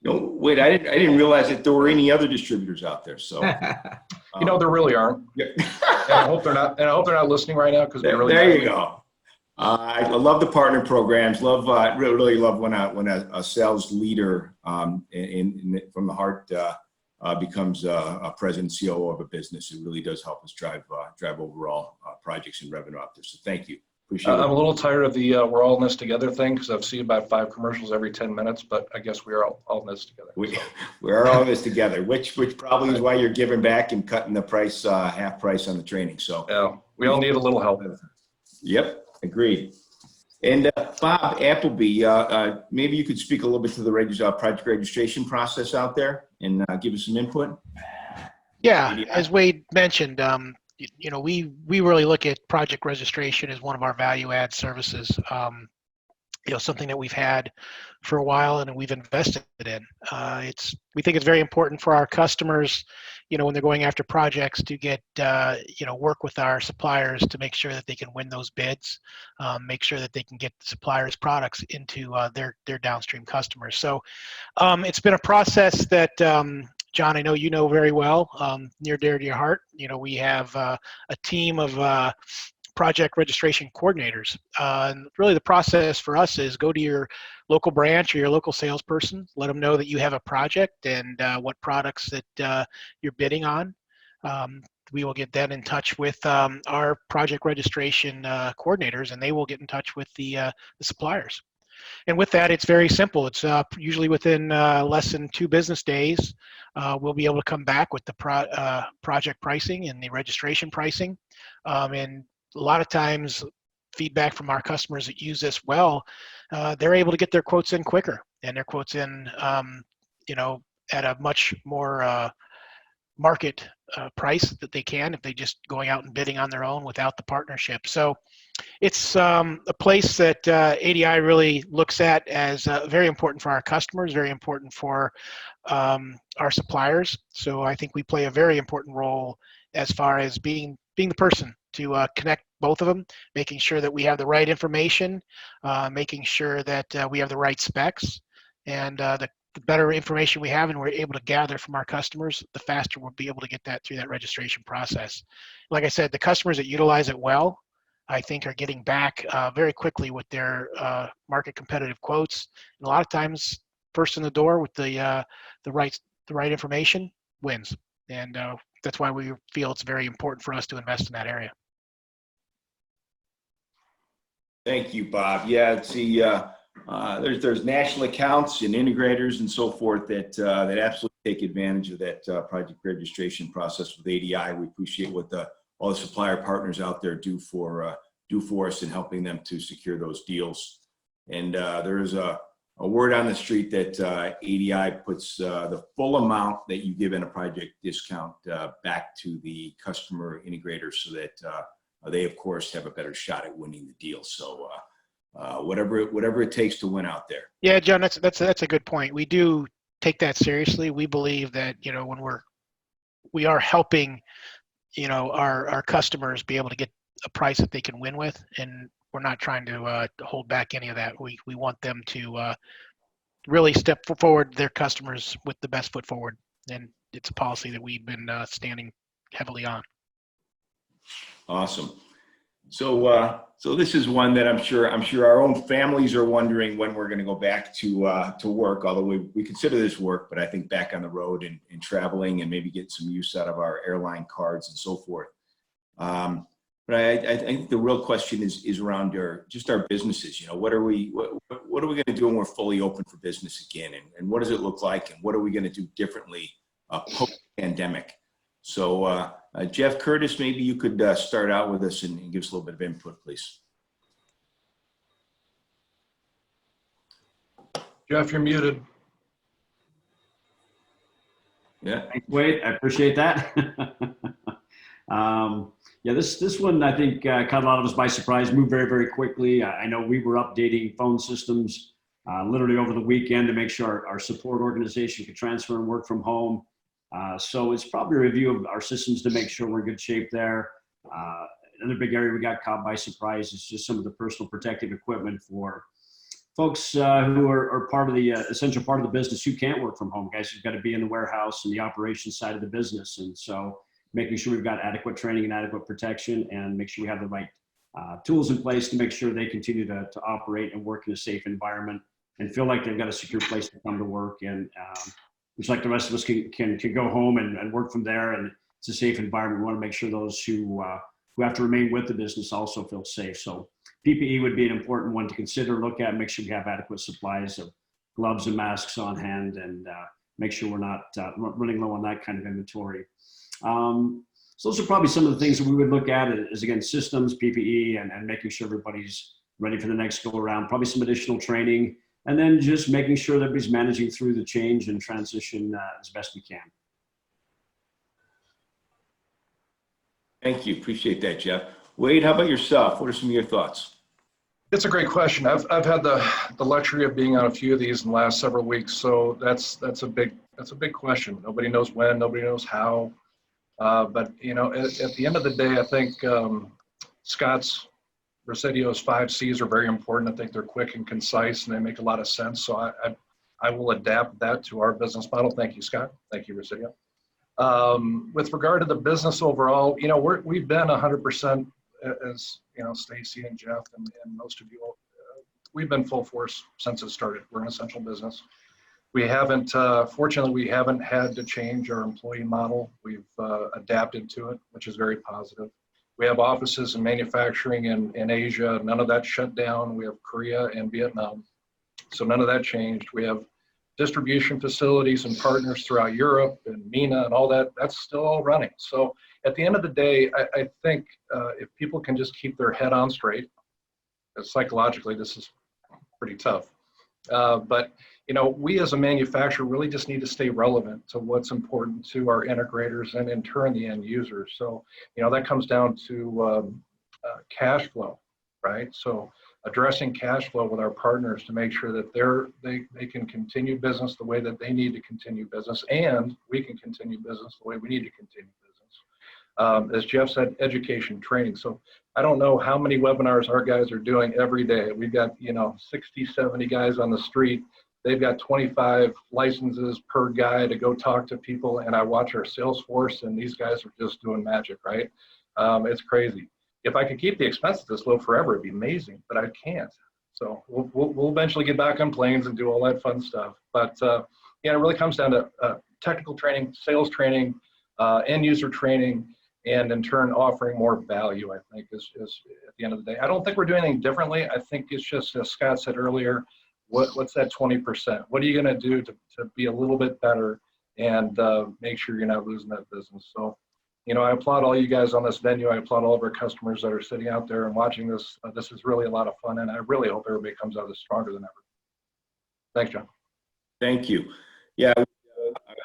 No, wait, I didn't realize that there were any other distributors out there. So there really aren't. Yeah. And I hope they're not. And I hope they're not listening right now, because there you go. I love the partner programs. Really love when a sales leader from the heart becomes a president, COO of a business. It really does help us drive overall projects and revenue out there. So thank you. Appreciate it. I'm a little tired of the we're all in this together thing, because I've seen about 5 commercials every 10 minutes, but I guess we are all in this together. We are all in this together, which probably is why you're giving back and cutting the price, half price on the training. So yeah, we all need a little help. Yep, agreed. And Bob Appleby, maybe you could speak a little bit to the project registration process out there and give us some input. Yeah, as Wade mentioned, we really look at project registration as one of our value add services. Something that we've had for a while and we've invested in. We think it's very important for our customers. when they're going after projects to get, work with our suppliers to make sure that they can win those bids, make sure that they can get the suppliers' products into their downstream customers. So it's been a process that, John, I know you know very well, near dear to your heart. We have a team of project registration coordinators. And really the process for us is go to your local branch or your local salesperson, let them know that you have a project and what products that you're bidding on. We will get then in touch with our project registration coordinators, and they will get in touch with the suppliers. And with that, it's very simple. It's usually within less than 2 business days, we'll be able to come back with the project pricing and the registration pricing. And a lot of times, feedback from our customers that use this well, they're able to get their quotes in quicker, and their quotes in, at a much more market price that they can if they just going out and bidding on their own without the partnership. So it's a place that ADI really looks at as very important for our customers, very important for our suppliers. So I think we play a very important role as far as being the person to connect both of them, making sure that we have the right information, making sure that we have the right specs, and the better information we have and we're able to gather from our customers, the faster we'll be able to get that through that registration process. Like I said, the customers that utilize it well, I think, are getting back very quickly with their market competitive quotes. And a lot of times, first in the door with the right information wins. And that's why we feel it's very important for us to invest in that area. Thank you, Bob. Yeah, see, there's national accounts and integrators and so forth that absolutely take advantage of that project registration process with ADI. We appreciate what all the supplier partners out there do for us in helping them to secure those deals. And there is a word on the street that ADI puts the full amount that you give in a project discount back to the customer integrators so that they, of course, have a better shot at winning the deal. So whatever it takes to win out there. Yeah, John, that's a good point. We do take that seriously. We believe that when we are helping our customers be able to get a price that they can win with, and we're not trying to hold back any of that. We want them to really step forward their customers with the best foot forward, and it's a policy that we've been standing heavily on. Awesome. So this is one that I'm sure our own families are wondering when we're going to go back to work, although we consider this work, but I think back on the road and traveling and maybe get some use out of our airline cards and so forth. But I think the real question is around our businesses. What are we going to do when we're fully open for business again, and what does it look like, and what are we going to do differently post-pandemic? So Jeff Curtis, maybe you could start out with us and give us a little bit of input, please. Jeff, you're muted. Yeah. Wait, I appreciate that. Yeah, this one I think caught a lot of us by surprise, moved very, very quickly. I know we were updating phone systems literally over the weekend to make sure our support organization could transfer and work from home. So it's probably a review of our systems to make sure we're in good shape there. Another big area we got caught by surprise is just some of the personal protective equipment for folks who are part of the essential part of the business who can't work from home, guys who've got to be in the warehouse and the operations side of the business. And so making sure we've got adequate training and adequate protection, and make sure we have the right tools in place to make sure they continue to operate and work in a safe environment and feel like they've got a secure place to come to work. And just like the rest of us can go home and work from there, and it's a safe environment. We want to make sure those who have to remain with the business also feel safe. So PPE would be an important one to consider, look at, make sure we have adequate supplies of gloves and masks on hand, and make sure we're not running low on that kind of inventory. So those are probably some of the things that we would look at is, again, systems, PPE, and making sure everybody's ready for the next go around, probably some additional training, and then just making sure that everybody's managing through the change and transition as best we can. Thank you. Appreciate that, Jeff. Wade, how about yourself? What are some of your thoughts? It's a great question. I've had the luxury of being on a few of these in the last several weeks, so that's a big That's a big question. Nobody knows when, nobody knows how. But you know, at the end of the day, I think Scott's Residio's 5 C's are very important. I think they're quick and concise, and they make a lot of sense. So I will adapt that to our business model. Thank you, Scott. Thank you, Residio. With regard to the business overall, you know, we've been 100%, as you know, Stacy and Jeff and most of you, we've been full force since it started. We're an essential business. We haven't, fortunately, we haven't had to change our employee model. We've adapted to it, which is very positive. We have offices in manufacturing in Asia. None of that shut down. We have Korea and Vietnam. So none of that changed. We have distribution facilities and partners throughout Europe and MENA and all that. That's still all running. So at the end of the day, I think if people can just keep their head on straight, psychologically, this is pretty tough. But you know, we as a manufacturer really just need to stay relevant to what's important to our integrators and in turn the end users. So, you know, that comes down to cash flow, right? So addressing cash flow with our partners to make sure that they can continue business the way that they need to continue business, and we can continue business the way we need to continue business. As Jeff said, education, training. So I don't know how many webinars our guys are doing every day. We've got, you know, 60, 70 guys on the street. They've got 25 licenses per guy to go talk to people, and I watch our sales force, and these guys are just doing magic, right? It's crazy. If I could keep the expenses this low forever, it'd be amazing, but I can't. So we'll eventually get back on planes and do all that fun stuff. But yeah, it really comes down to technical training, sales training, end user training, and in turn offering more value, I think, is at the end of the day. I don't think we're doing anything differently. I think it's just, as Scott said earlier, what's that 20%? What are you going to do to be a little bit better and make sure you're not losing that business? So, you know, I applaud all you guys on this venue. I applaud all of our customers that are sitting out there and watching this. This is really a lot of fun, and I really hope everybody comes out of this stronger than ever. Thanks, John. Thank you. Yeah,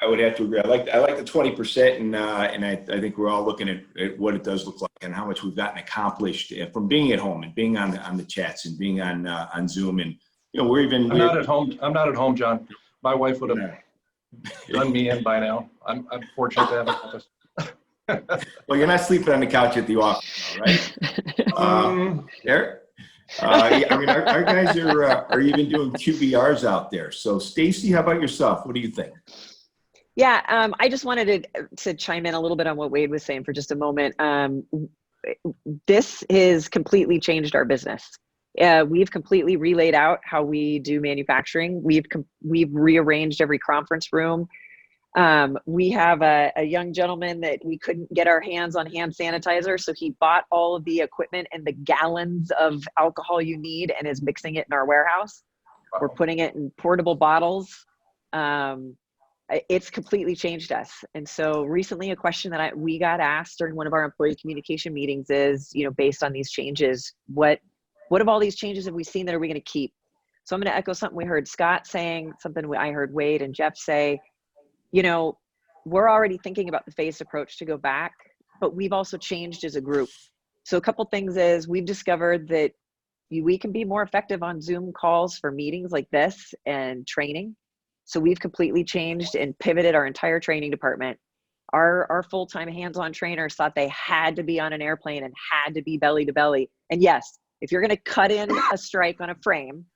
I would have to agree. I like the 20%, and I think we're all looking at what it does look like and how much we've gotten accomplished from being at home and being on the chats and being on Zoom. And you know, I'm not at home. I'm not at home, John. My wife would have done me in by now. I'm fortunate to have an office. Well, you're not sleeping on the couch at the office, right? Eric? I mean, our guys are even doing QBRs out there. So, Stacy, how about yourself? What do you think? Yeah, I just wanted to chime in a little bit on what Wade was saying for just a moment. This has completely changed our business. We've completely relayed out how we do manufacturing. We've rearranged every conference room. We have a young gentleman that we couldn't get our hands on hand sanitizer, so he bought all of the equipment and the gallons of alcohol you need and is mixing it in our warehouse. Wow. We're putting it in portable bottles. It's completely changed us. And so recently a question that we got asked during one of our employee communication meetings is, you know, based on these changes, what of all these changes have we seen that are we going to keep? So I'm going to echo something we heard Scott saying, something I heard Wade and Jeff say. You know, we're already thinking about the phased approach to go back, but we've also changed as a group. So a couple things is we've discovered that we can be more effective on Zoom calls for meetings like this and training. So we've completely changed and pivoted our entire training department. Our full-time hands-on trainers thought they had to be on an airplane and had to be belly to belly. And yes, if you're going to cut in a strike on a frame,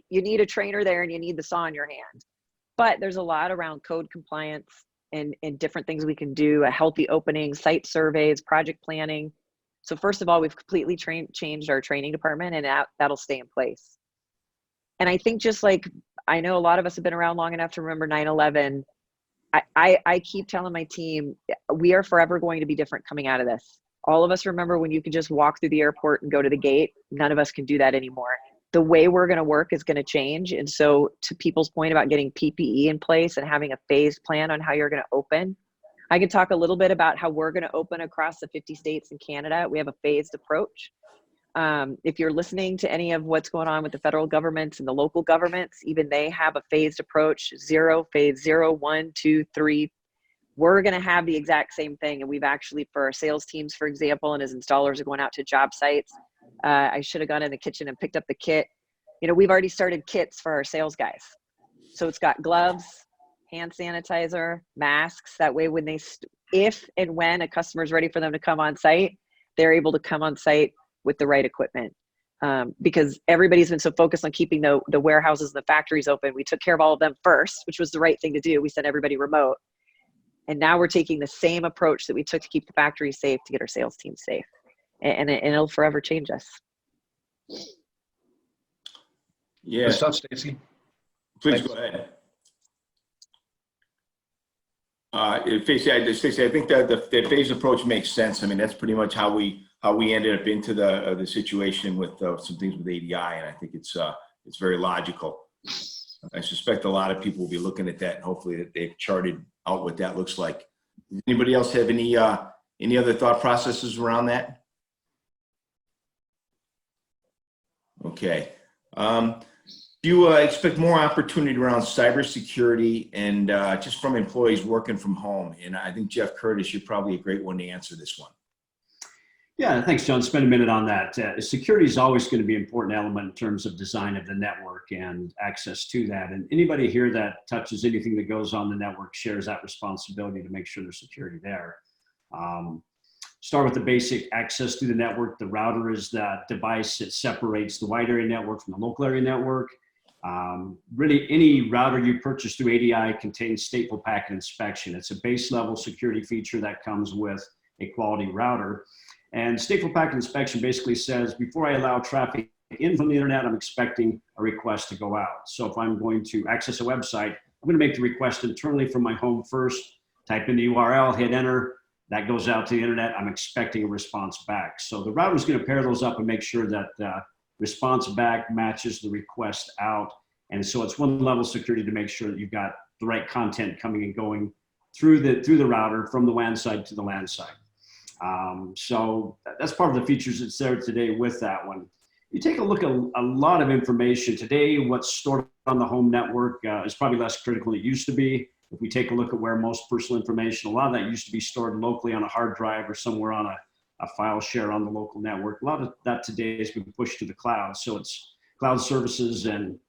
you need a trainer there and you need the saw in your hand. But there's a lot around code compliance and different things we can do, a healthy opening, site surveys, project planning. So first of all, we've completely changed our training department, and that'll stay in place. And I think just like, I know a lot of us have been around long enough to remember 9/11. I keep telling my team, we are forever going to be different coming out of this. All of us remember when you could just walk through the airport and go to the gate. None of us can do that anymore. The way we're going to work is going to change. And so to people's point about getting PPE in place and having a phased plan on how you're going to open, I can talk a little bit about how we're going to open across the 50 states in Canada. We have a phased approach. If you're listening to any of what's going on with the federal governments and the local governments, even they have a phased approach, phase 0, 1, 2, 3. We're going to have the exact same thing. And we've actually, for our sales teams, for example, and as installers are going out to job sites, I should have gone in the kitchen and picked up the kit. You know, we've already started kits for our sales guys. So it's got gloves, hand sanitizer, masks. That way, when if and when a customer is ready for them to come on site, they're able to come on site with the right equipment. Because everybody's been so focused on keeping the warehouses and the factories open. We took care of all of them first, which was the right thing to do. We sent everybody remote. And now we're taking the same approach that we took to keep the factory safe to get our sales team safe. And it'll forever change us. Yeah. Good stuff, Stacy. Please Thanks. go ahead. Stacy, I think that the phased approach makes sense. I mean, that's pretty much how we ended up into the situation with some things with ADI, and I think it's very logical. I suspect a lot of people will be looking at that, and hopefully that they've charted out what that looks like. Does anybody else have any other thought processes around that? Okay. Do you expect more opportunity around cybersecurity and just from employees working from home? And I think Jeff Curtis, you're probably a great one to answer this one. Yeah, thanks, John. Spend a minute on that. Security is always going to be an important element in terms of design of the network and access to that. And anybody here that touches anything that goes on the network shares that responsibility to make sure there's security there. Start with the basic access to the network. The router is that device that separates the wide area network from the local area network. Really, any router you purchase through ADI contains stateful packet inspection. It's a base level security feature that comes with a quality router. And stateful packet inspection basically says, before I allow traffic in from the internet, I'm expecting a request to go out. So if I'm going to access a website, I'm going to make the request internally from my home first, type in the URL, hit enter, that goes out to the internet. I'm expecting a response back. So the router is going to pair those up and make sure that response back matches the request out. And so it's one level of security to make sure that you've got the right content coming and going through the router from the WAN side to the LAN side. So that's part of the features that's there today with that one. You take a look at a lot of information today. What's stored on the home network is probably less critical than it used to be. If we take a look at where most personal information, a lot of that used to be stored locally on a hard drive or somewhere on a file share on the local network. A lot of that today has been pushed to the cloud. So it's cloud services and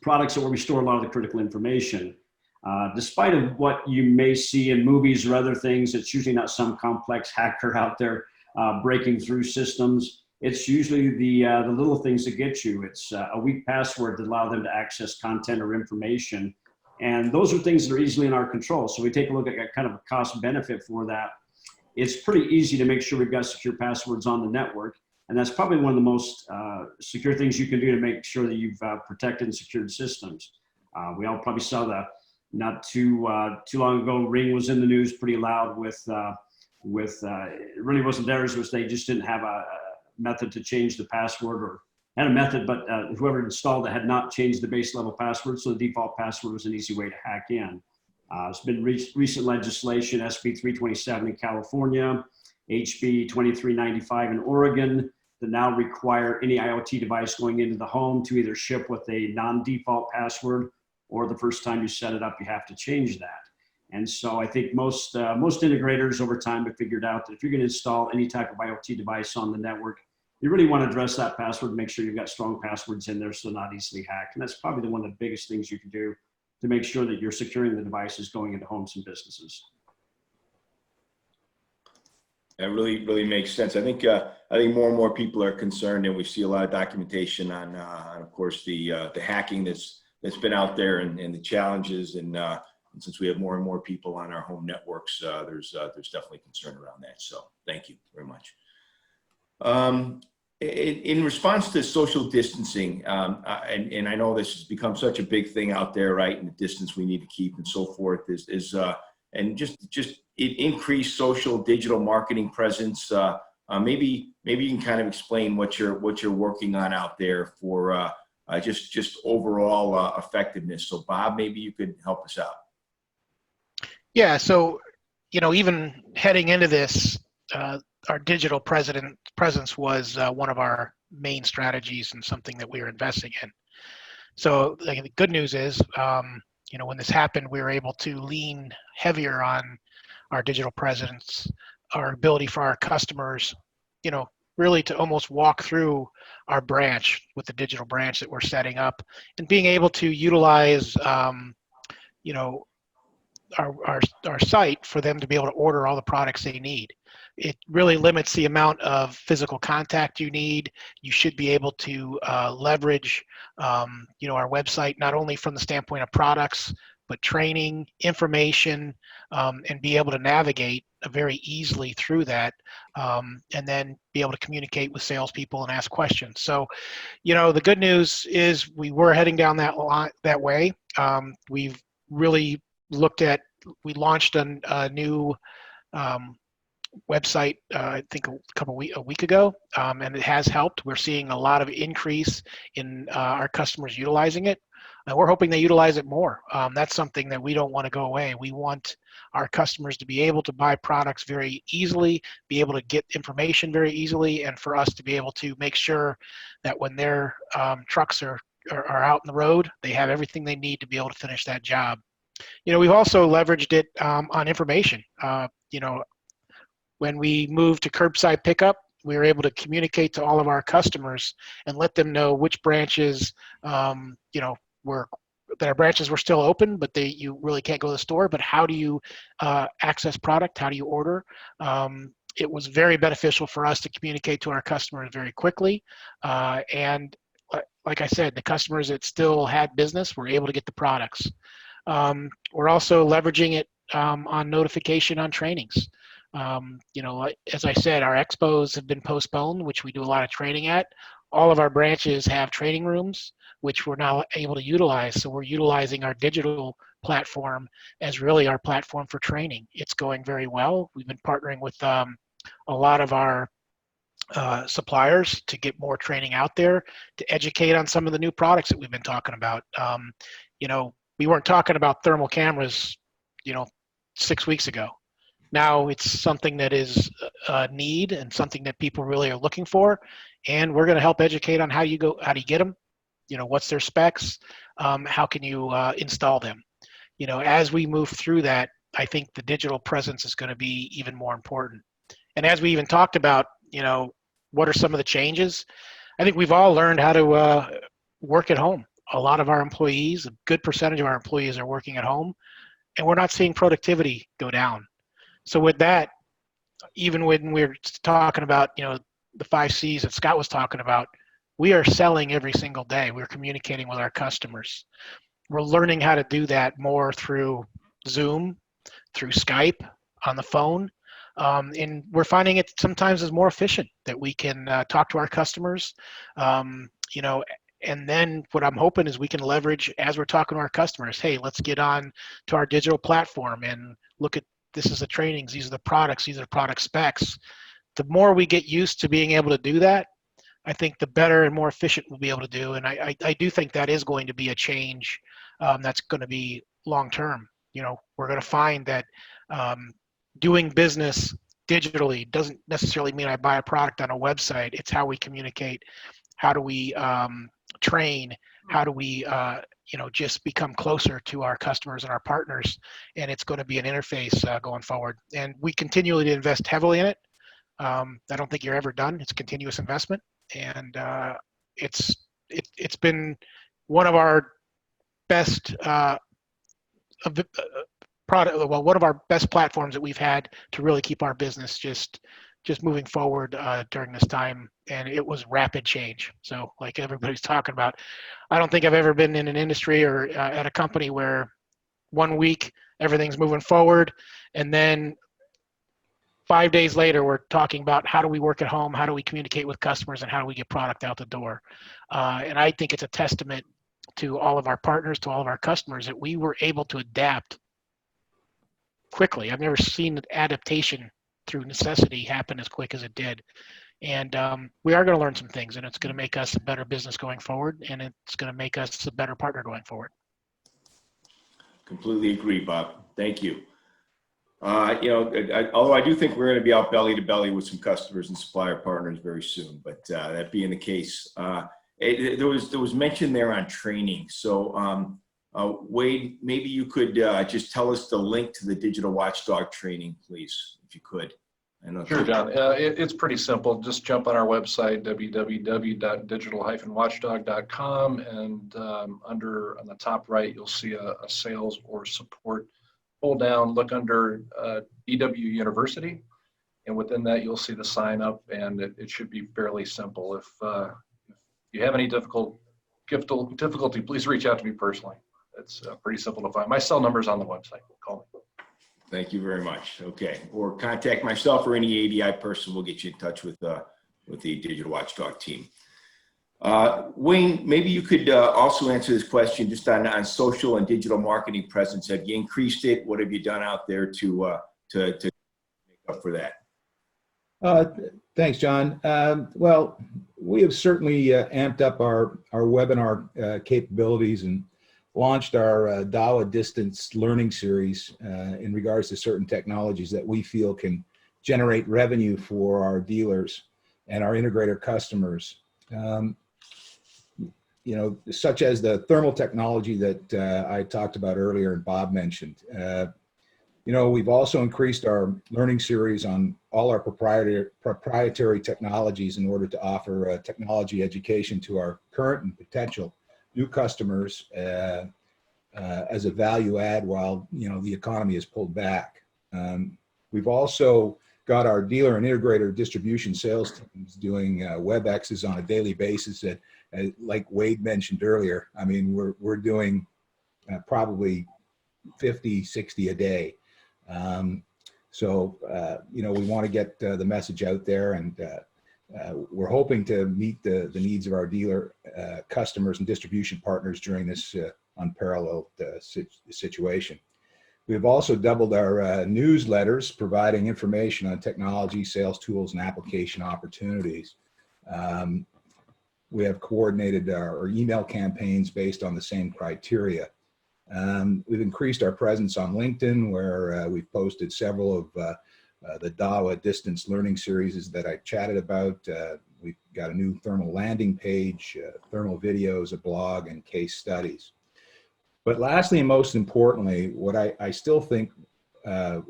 products where we store a lot of the critical information. Despite of what you may see in movies or other things, it's usually not some complex hacker out there breaking through systems. It's usually the little things that get you. It's a weak password that allow them to access content or information. And those are things that are easily in our control. So we take a look at kind of a cost benefit for that. It's pretty easy to make sure we've got secure passwords on the network. And that's probably one of the most secure things you can do to make sure that you've protected and secured systems. We all probably saw not too long ago, Ring was in the news pretty loud with it really wasn't theirs, was they just didn't have a method to change the password, or had a method, but whoever installed it had not changed the base level password, so the default password was an easy way to hack in. It's been recent legislation, SB 327 in California, HB 2395 in Oregon, that now require any IoT device going into the home to either ship with a non-default password, or the first time you set it up, you have to change that. And so I think most integrators over time have figured out that if you're going to install any type of IoT device on the network, you really want to address that password, make sure you've got strong passwords in there so not easily hacked. And that's probably one of the biggest things you can do to make sure that you're securing the devices going into homes and businesses. That really makes sense. I think more and more people are concerned, and we see a lot of documentation on of course, the hacking that's been out there and the challenges. And since we have more and more people on our home networks, there's definitely concern around that. So thank you very much. In response to social distancing, and I know this has become such a big thing out there, right? And the distance we need to keep and so forth and just increased social digital marketing presence. Maybe you can kind of explain what you're working on out there for just overall effectiveness. So Bob, maybe you could help us out. Yeah. So, even heading into this, our digital presence was one of our main strategies and something that we were investing in. So the good news is, when this happened, we were able to lean heavier on our digital presence, our ability for our customers, really to almost walk through our branch with the digital branch that we're setting up, and being able to utilize, our site for them to be able to order all the products they need. It really limits the amount of physical contact you need. You should be able to leverage, our website not only from the standpoint of products, but training, information, and be able to navigate very easily through that, and then be able to communicate with salespeople and ask questions. So, the good news is we were heading down that way. We've really we launched a new website, I think a week ago, and it has helped. We're seeing a lot of increase in our customers utilizing it, and we're hoping they utilize it more. That's something that we don't want to go away. We want our customers to be able to buy products very easily, be able to get information very easily, and for us to be able to make sure that when their trucks are out in the road, they have everything they need to be able to finish that job. We've also leveraged it on information. When we moved to curbside pickup, we were able to communicate to all of our customers and let them know which branches, that our branches were still open, but you really can't go to the store. But how do you access product? How do you order? It was very beneficial for us to communicate to our customers very quickly. And like I said, the customers that still had business were able to get the products. We're also leveraging it on notification on trainings. As I said, our expos have been postponed, which we do a lot of training at. All of our branches have training rooms, which we're now able to utilize. So we're utilizing our digital platform as really our platform for training. It's going very well. We've been partnering with a lot of our suppliers to get more training out there to educate on some of the new products that we've been talking about. We weren't talking about thermal cameras, 6 weeks ago. Now it's something that is a need and something that people really are looking for, and we're going to help educate on how do you get them, what's their specs, how can you install them. As we move through that, I think the digital presence is going to be even more important. And as we even talked about, what are some of the changes? I think we've all learned how to work at home. A lot of our employees, a good percentage of our employees are working at home, and we're not seeing productivity go down. So with that, even when we're talking about, the 5 C's that Scott was talking about, we are selling every single day. We're communicating with our customers. We're learning how to do that more through Zoom, through Skype, on the phone. And we're finding it sometimes is more efficient that we can talk to our customers, and then what I'm hoping is we can leverage as we're talking to our customers, hey, let's get on to our digital platform and look at this is the trainings, these are the products, these are the product specs. The more we get used to being able to do that, I think the better and more efficient we'll be able to do. And I do think that is going to be a change that's going to be long-term. We're going to find that doing business digitally doesn't necessarily mean I buy a product on a website. It's how we communicate. How do we train? How do we, just become closer to our customers and our partners? And it's going to be an interface going forward. And we continually to invest heavily in it. I don't think you're ever done. It's a continuous investment, and it's been one of our best one of our best platforms that we've had to really keep our business just moving forward during this time. And it was rapid change. So like everybody's talking about, I don't think I've ever been in an industry or at a company where 1 week everything's moving forward, and then 5 days later we're talking about how do we work at home, how do we communicate with customers, and how do we get product out the door. And I think it's a testament to all of our partners, to all of our customers, that we were able to adapt quickly. I've never seen adaptation through necessity happen as quick as it did. And we are going to learn some things, and it's going to make us a better business going forward, and it's going to make us a better partner going forward. Completely agree, Bob. Thank you. Although I do think we're going to be out belly to belly with some customers and supplier partners very soon, but that being the case, there was mention there on training. So Wade, maybe you could just tell us the link to the digital watchdog training, please, if you could. Sure, John. It's pretty simple. Just jump on our website, www.digital-watchdog.com, and on the top right, you'll see a sales or support pull down, look under EW University, and within that you'll see the sign up, and it should be fairly simple. If you have any difficulty, please reach out to me personally. It's pretty simple to find. My cell number is on the website. Call me. Thank you very much. Okay, or contact myself or any ADI person. We'll get you in touch with the Digital Watchdog team. Wayne, maybe you could also answer this question just on social and digital marketing presence. Have you increased it? What have you done out there to make up for that? Thanks, John. Well, we have certainly amped up our webinar capabilities and launched our DAWA distance learning series in regards to certain technologies that we feel can generate revenue for our dealers and our integrator customers. You know, such as the thermal technology that I talked about earlier and Bob mentioned. You know, we've also increased our learning series on all our proprietary technologies in order to offer technology education to our current and potential new customers as a value add while, you know, the economy is pulled back. We've also got our dealer and integrator distribution sales teams doing WebExes on a daily basis that, like Wade mentioned earlier, I mean, we're doing probably 50, 60 a day. You know, we want to get the message out there, and we're hoping to meet the needs of our dealer customers and distribution partners during this unparalleled situation. We've also doubled our newsletters, providing information on technology, sales tools, and application opportunities. We have coordinated our email campaigns based on the same criteria. We've increased our presence on LinkedIn, where we've posted several of the DAWA distance learning series that I chatted about. We've got a new thermal landing page, thermal videos, a blog, and case studies. But lastly, and most importantly, what I still think that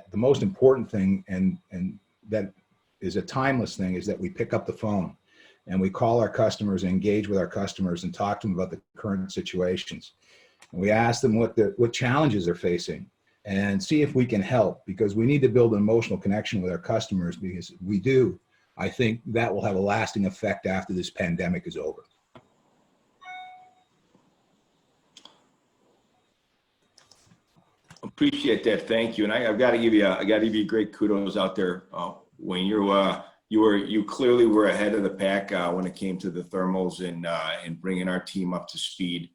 the most important thing, and that is a timeless thing, is that we pick up the phone and we call our customers and engage with our customers and talk to them about the current situations. And we ask them what challenges they're facing and see if we can help, because we need to build an emotional connection with our customers, because if we do, I think that will have a lasting effect after this pandemic is over. Appreciate that. Thank you. And I've got to give you great kudos out there, Wayne. You clearly were ahead of the pack when it came to the thermals and bringing our team up to speed.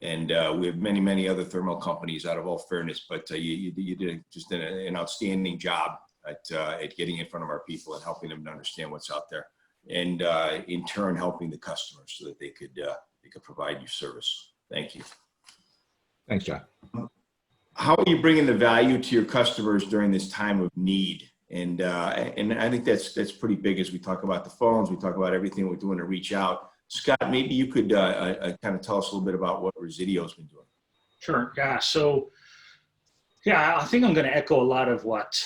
And we have many other thermal companies, out of all fairness, but you did just an outstanding job at getting in front of our people and helping them to understand what's out there, and in turn helping the customers so that they could provide you service. Thank you. Thanks, John. How are you bringing the value to your customers during this time of need? And I think that's pretty big as we talk about the phones, we talk about everything we're doing to reach out. Scott, maybe you could kind of tell us a little bit about what Resideo's been doing. Sure. Yeah. So, yeah, I think I'm going to echo a lot of what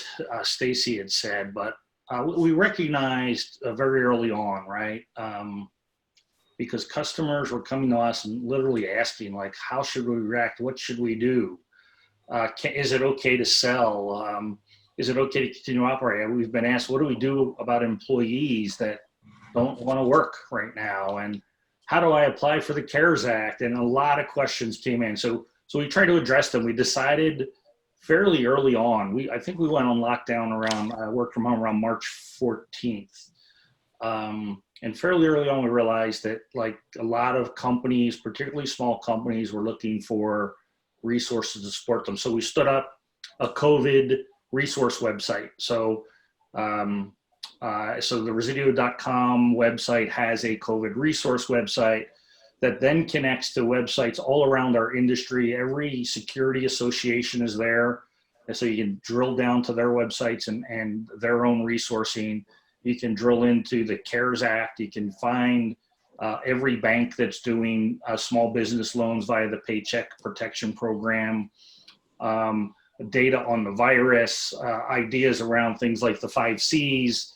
Stacy had said, but we recognized very early on, right? Because customers were coming to us and literally asking, like, how should we react? What should we do? Is it okay to sell? Is it okay to continue operating? We've been asked, what do we do about employees that don't want to work right now? And how do I apply for the CARES Act? And a lot of questions came in. So we tried to address them. We decided fairly early on, I think we went on lockdown around, work from home around March 14th. And fairly early on, we realized that, like, a lot of companies, particularly small companies, were looking for resources to support them. So we stood up a COVID resource website. So the Resideo.com website has a COVID resource website that then connects to websites all around our industry. Every security association is there. And so you can drill down to their websites and their own resourcing. You can drill into the CARES Act. You can find every bank that's doing small business loans via the Paycheck Protection Program, data on the virus, ideas around things like the 5 Cs,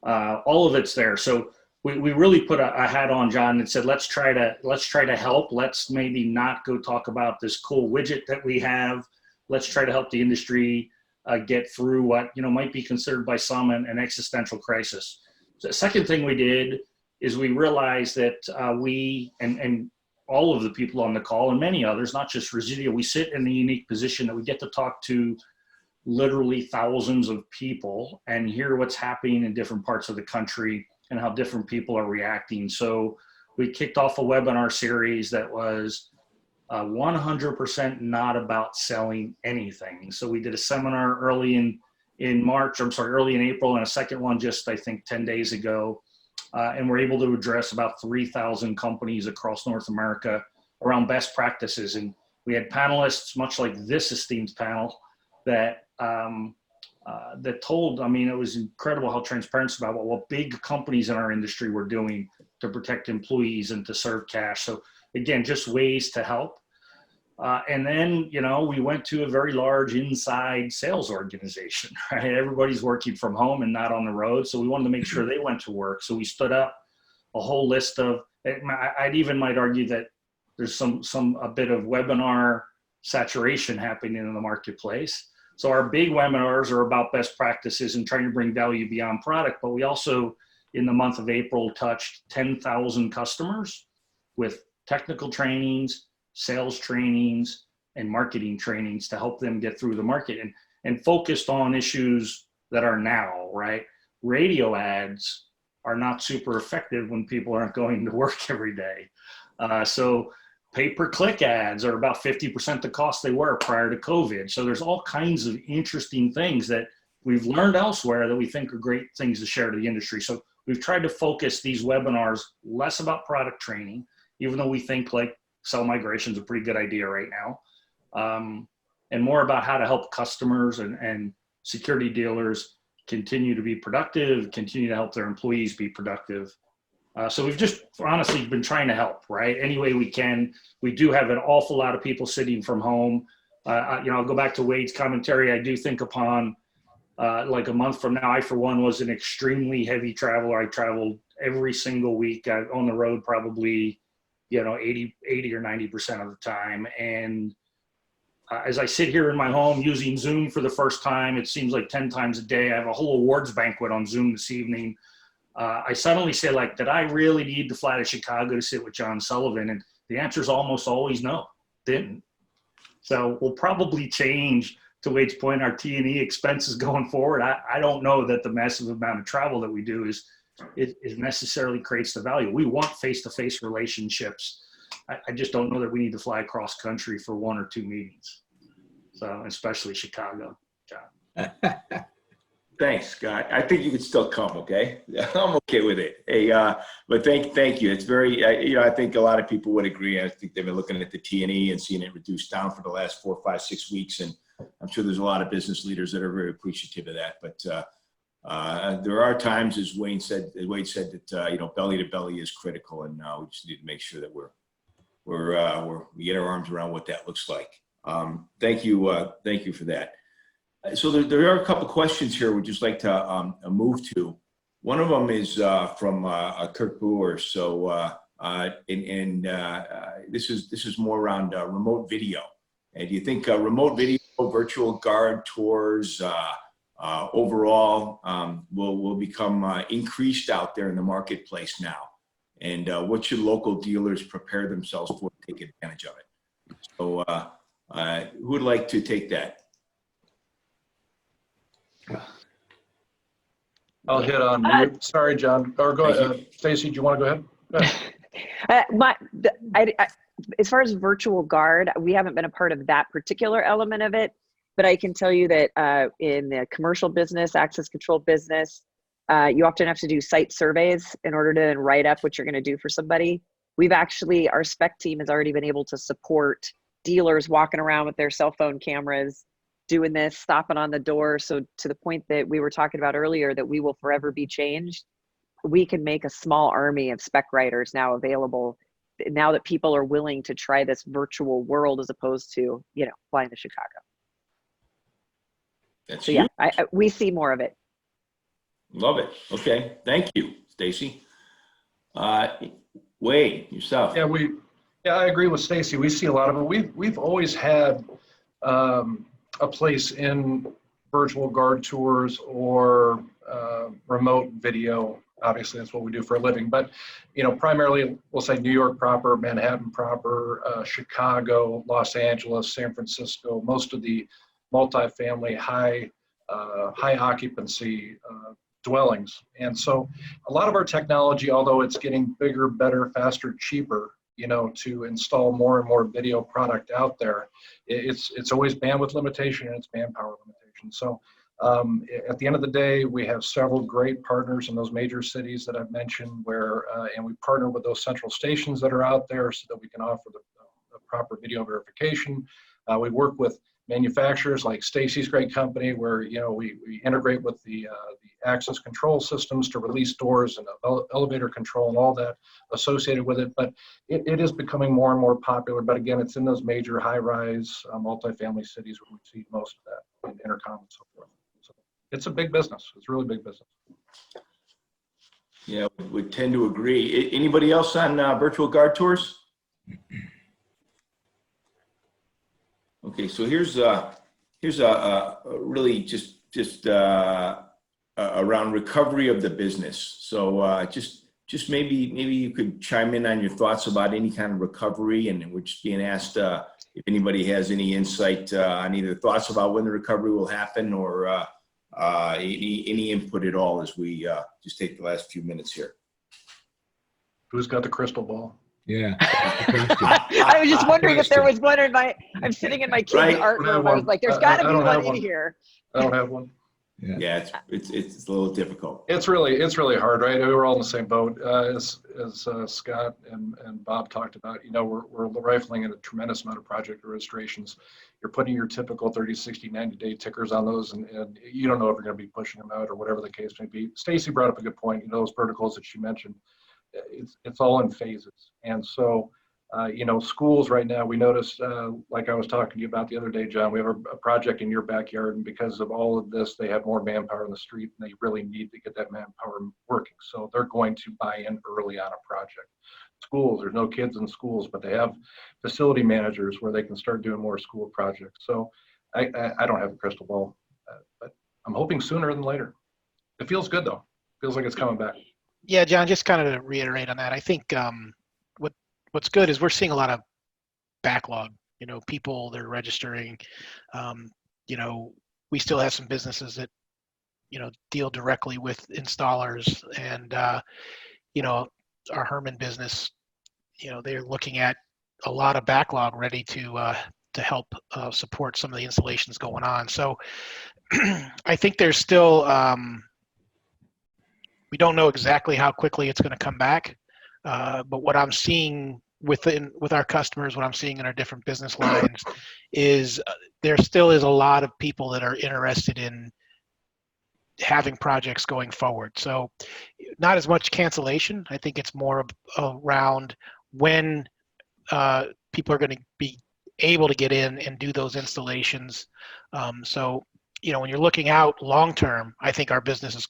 all of it's there. So we really put a hat on, John, and said, let's try to help. Let's maybe not go talk about this cool widget that we have. Let's try to help the industry get through what, you know, might be considered by some an existential crisis. The second thing we did is we realized that we and all of the people on the call and many others, not just Resideo, we sit in the unique position that we get to talk to literally thousands of people and hear what's happening in different parts of the country and how different people are reacting. So we kicked off a webinar series that was 100% not about selling anything. So we did a seminar early in April, and a second one just, I think, 10 days ago. And we're able to address about 3,000 companies across North America around best practices. And we had panelists, much like this esteemed panel, that told, I mean, it was incredible how transparent about what big companies in our industry were doing to protect employees and to serve cash. So again, just ways to help. And then, you know, we went to a very large inside sales organization, right? Everybody's working from home and not on the road. So we wanted to make sure they went to work. So we stood up a whole list of, might argue that there's a bit of webinar saturation happening in the marketplace. So our big webinars are about best practices and trying to bring value beyond product. But we also, in the month of April, touched 10,000 customers with technical trainings, sales trainings, and marketing trainings to help them get through the market, and focused on issues that are now, right? Radio ads are not super effective when people aren't going to work every day. So pay-per-click ads are about 50% the cost they were prior to COVID. So there's all kinds of interesting things that we've learned elsewhere that we think are great things to share to the industry. So we've tried to focus these webinars less about product training, even though we think like cell migration is a pretty good idea right now, and more about how to help customers and security dealers continue to be productive, continue to help their employees be productive. So we've just honestly been trying to help, right? Any way we can. We do have an awful lot of people sitting from home. You know, I'll go back to Wade's commentary. I do think upon like a month from now, I, for one, was an extremely heavy traveler. I traveled every single week on the road, probably, you know, 80 or 90% of the time. And as I sit here in my home using Zoom for the first time, it seems like 10 times a day. I have a whole awards banquet on Zoom this evening. I suddenly say, like, did I really need to fly to Chicago to sit with John Sullivan? And the answer is almost always no, didn't. So we'll probably change, to Wade's point, our T&E expenses going forward. I don't know that the massive amount of travel that we do it necessarily creates the value. We want face-to-face relationships. I just don't know that we need to fly across country for 1 or 2 meetings. So, especially Chicago, John. Thanks, Scott. I think you can still come, okay? I'm okay with it. Hey, but thank you. It's very, you know, I think a lot of people would agree. I think they've been looking at the T&E and seeing it reduced down for the last 4, 5, 6 weeks. And I'm sure there's a lot of business leaders that are very appreciative of that. But there are times, as Wade said that, you know, belly to belly is critical. And we just need to make sure that we get our arms around what that looks like. Thank you for that. So there are a couple questions here we'd just like to move to. One of them is from Kirk Brewer. So this is more around remote video. And do you think remote video, virtual guard tours, overall will become increased out there in the marketplace now? And what should local dealers prepare themselves for to take advantage of it? So who would like to take that? I'll hit on mute. Sorry, John. Or go ahead. Stacy, do you want to go ahead? As far as virtual guard, we haven't been a part of that particular element of it, but I can tell you that in the commercial business, access control business, you often have to do site surveys in order to write up what you're going to do for somebody. We've actually, our spec team has already been able to support dealers walking around with their cell phone cameras, doing this, stopping on the door. So to the point that we were talking about earlier, that we will forever be changed, we can make a small army of spec writers now available, now that people are willing to try this virtual world as opposed to, you know, flying to Chicago. That's so yeah, we see more of it. Love it. Okay, thank you, Stacy. Wade, yourself. Yeah, I agree with Stacy. We see a lot of it. We've always had a place in virtual guard tours or remote video. Obviously, that's what we do for a living. But primarily, we'll say New York proper, Manhattan proper, Chicago, Los Angeles, San Francisco. Most of the multifamily, high occupancy dwellings. And so, a lot of our technology, although it's getting bigger, better, faster, cheaper, to install more and more video product out there, it's always bandwidth limitation and it's manpower limitation. So at the end of the day, we have several great partners in those major cities that I've mentioned and we partner with those central stations that are out there so that we can offer the proper video verification. We work with manufacturers like Stacy's great company where, we integrate with the access control systems to release doors and elevator control and all that associated with it. But it is becoming more and more popular. But again, it's in those major high-rise multifamily cities where we see most of that in intercom and so forth. So it's a big business. It's a really big business. Yeah, we tend to agree. Anybody else on virtual guard tours? Okay, so here's a really just around recovery of the business. So just maybe you could chime in on your thoughts about any kind of recovery, and we're just being asked if anybody has any insight on either thoughts about when the recovery will happen or any input at all as we just take the last few minutes here. Who's got the crystal ball? Yeah. I was just wondering if there was one in I'm sitting in my kid's art room. I was like, there's got to be one in here. I don't have one. Yeah, it's a little difficult. It's really hard, right? We're all in the same boat. As Scott and Bob talked about, we're rifling in a tremendous amount of project registrations. You're putting your typical 30, 60, 90-day tickers on those, and you don't know if you're going to be pushing them out or whatever the case may be. Stacy brought up a good point. Those verticals that she mentioned, it's all in phases. And so, schools right now, we noticed, like I was talking to you about the other day, John, we have a project in your backyard, and because of all of this, they have more manpower in the street, and they really need to get that manpower working. So they're going to buy in early on a project. Schools, there's no kids in schools, but they have facility managers where they can start doing more school projects. So I don't have a crystal ball, but I'm hoping sooner than later. It feels good, though. Feels like it's coming back. Yeah, John, just kind of to reiterate on that, I think what's good is we're seeing a lot of backlog. People, they're registering. We still have some businesses that deal directly with installers, and our Herman business, they're looking at a lot of backlog ready to help support some of the installations going on. So I think there's still we don't know exactly how quickly it's going to come back, but what I'm seeing with our customers, what I'm seeing in our different business lines is there still is a lot of people that are interested in having projects going forward. So not as much cancellation. I think it's more around when people are going to be able to get in and do those installations. So, when you're looking out long term, I think our business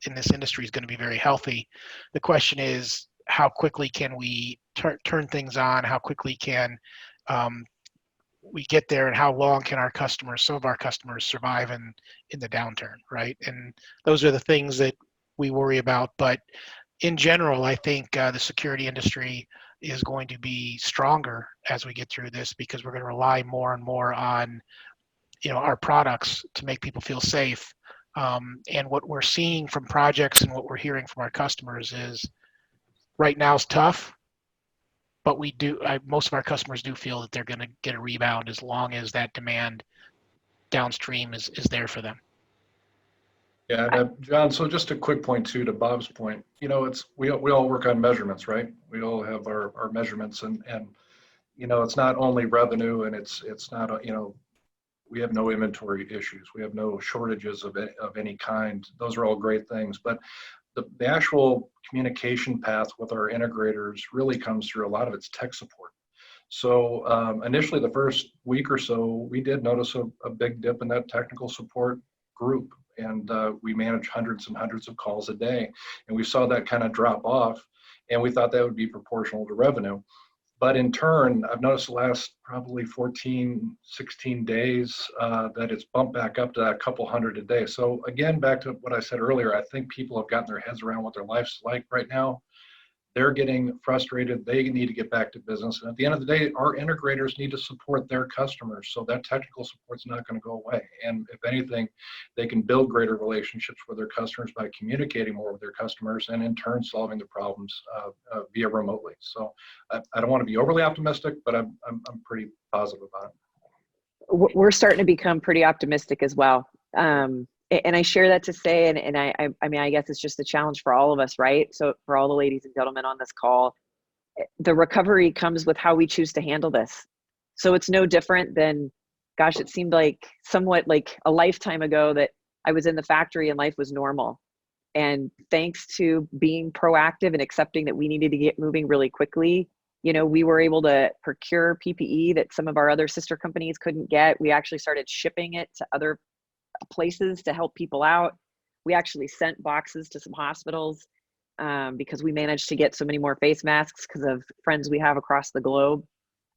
in this industry is going to be very healthy. The question is, how quickly can we turn things on? How quickly can we get there, and how long can some of our customers survive in the downturn, right? And those are the things that we worry about. But in general, I think the security industry is going to be stronger as we get through this, because we're going to rely more and more on our products to make people feel safe. And what we're seeing from projects and what we're hearing from our customers is right now is tough, but most of our customers do feel that they're going to get a rebound as long as that demand downstream is there for them. Yeah, John, so just a quick point too, to Bob's point, we all work on measurements, right? We all have our measurements, and it's not only revenue, and it's not, we have no inventory issues. We have no shortages of any kind. Those are all great things, but the actual communication path with our integrators really comes through a lot of its tech support. So initially, the first week or so, we did notice a big dip in that technical support group, and we manage hundreds and hundreds of calls a day, and we saw that kind of drop off. And we thought that would be proportional to revenue. But in turn, I've noticed the last probably 14, 16 days that it's bumped back up to a couple hundred a day. So again, back to what I said earlier, I think people have gotten their heads around what their life's like right now. They're getting frustrated. They need to get back to business. And at the end of the day, our integrators need to support their customers. So that technical support's not going to go away. And if anything, they can build greater relationships with their customers by communicating more with their customers and in turn solving the problems via remotely. So I don't want to be overly optimistic, but I'm pretty positive about it. We're starting to become pretty optimistic as well. And I share that to say, and I mean, I guess it's just a challenge for all of us, right? So for all the ladies and gentlemen on this call, the recovery comes with how we choose to handle this. So it's no different than, gosh, it seemed like somewhat like a lifetime ago that I was in the factory and life was normal. And thanks to being proactive and accepting that we needed to get moving really quickly, you know, we were able to procure PPE that some of our other sister companies couldn't get. We actually started shipping it to other places to help people out. We actually sent boxes to some hospitals because we managed to get so many more face masks because of friends we have across the globe.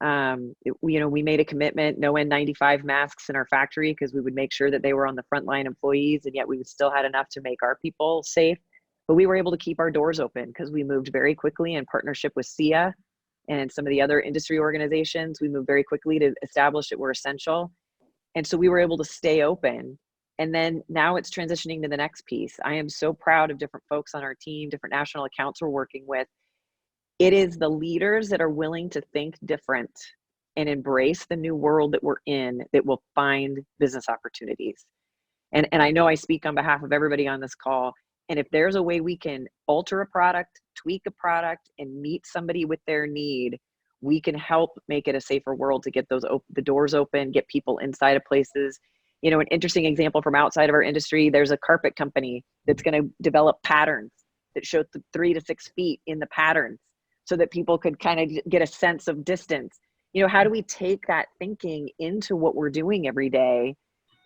You know, we made a commitment, no N95 masks in our factory because we would make sure that they were on the frontline employees, and yet we still had enough to make our people safe. But we were able to keep our doors open because we moved very quickly in partnership with Assa and some of the other industry organizations. We moved very quickly to establish that we're essential. And so we were able to stay open. And then now it's transitioning to the next piece. I am so proud of different folks on our team, different national accounts we're working with. It is the leaders that are willing to think different and embrace the new world that we're in that will find business opportunities. And I know I speak on behalf of everybody on this call. And if there's a way we can alter a product, tweak a product, and meet somebody with their need, we can help make it a safer world to get the doors open, get people inside of places. You know, an interesting example from outside of our industry, there's a carpet company that's going to develop patterns that show 3 to 6 feet in the patterns so that people could kind of get a sense of distance. You know, how do we take that thinking into what we're doing every day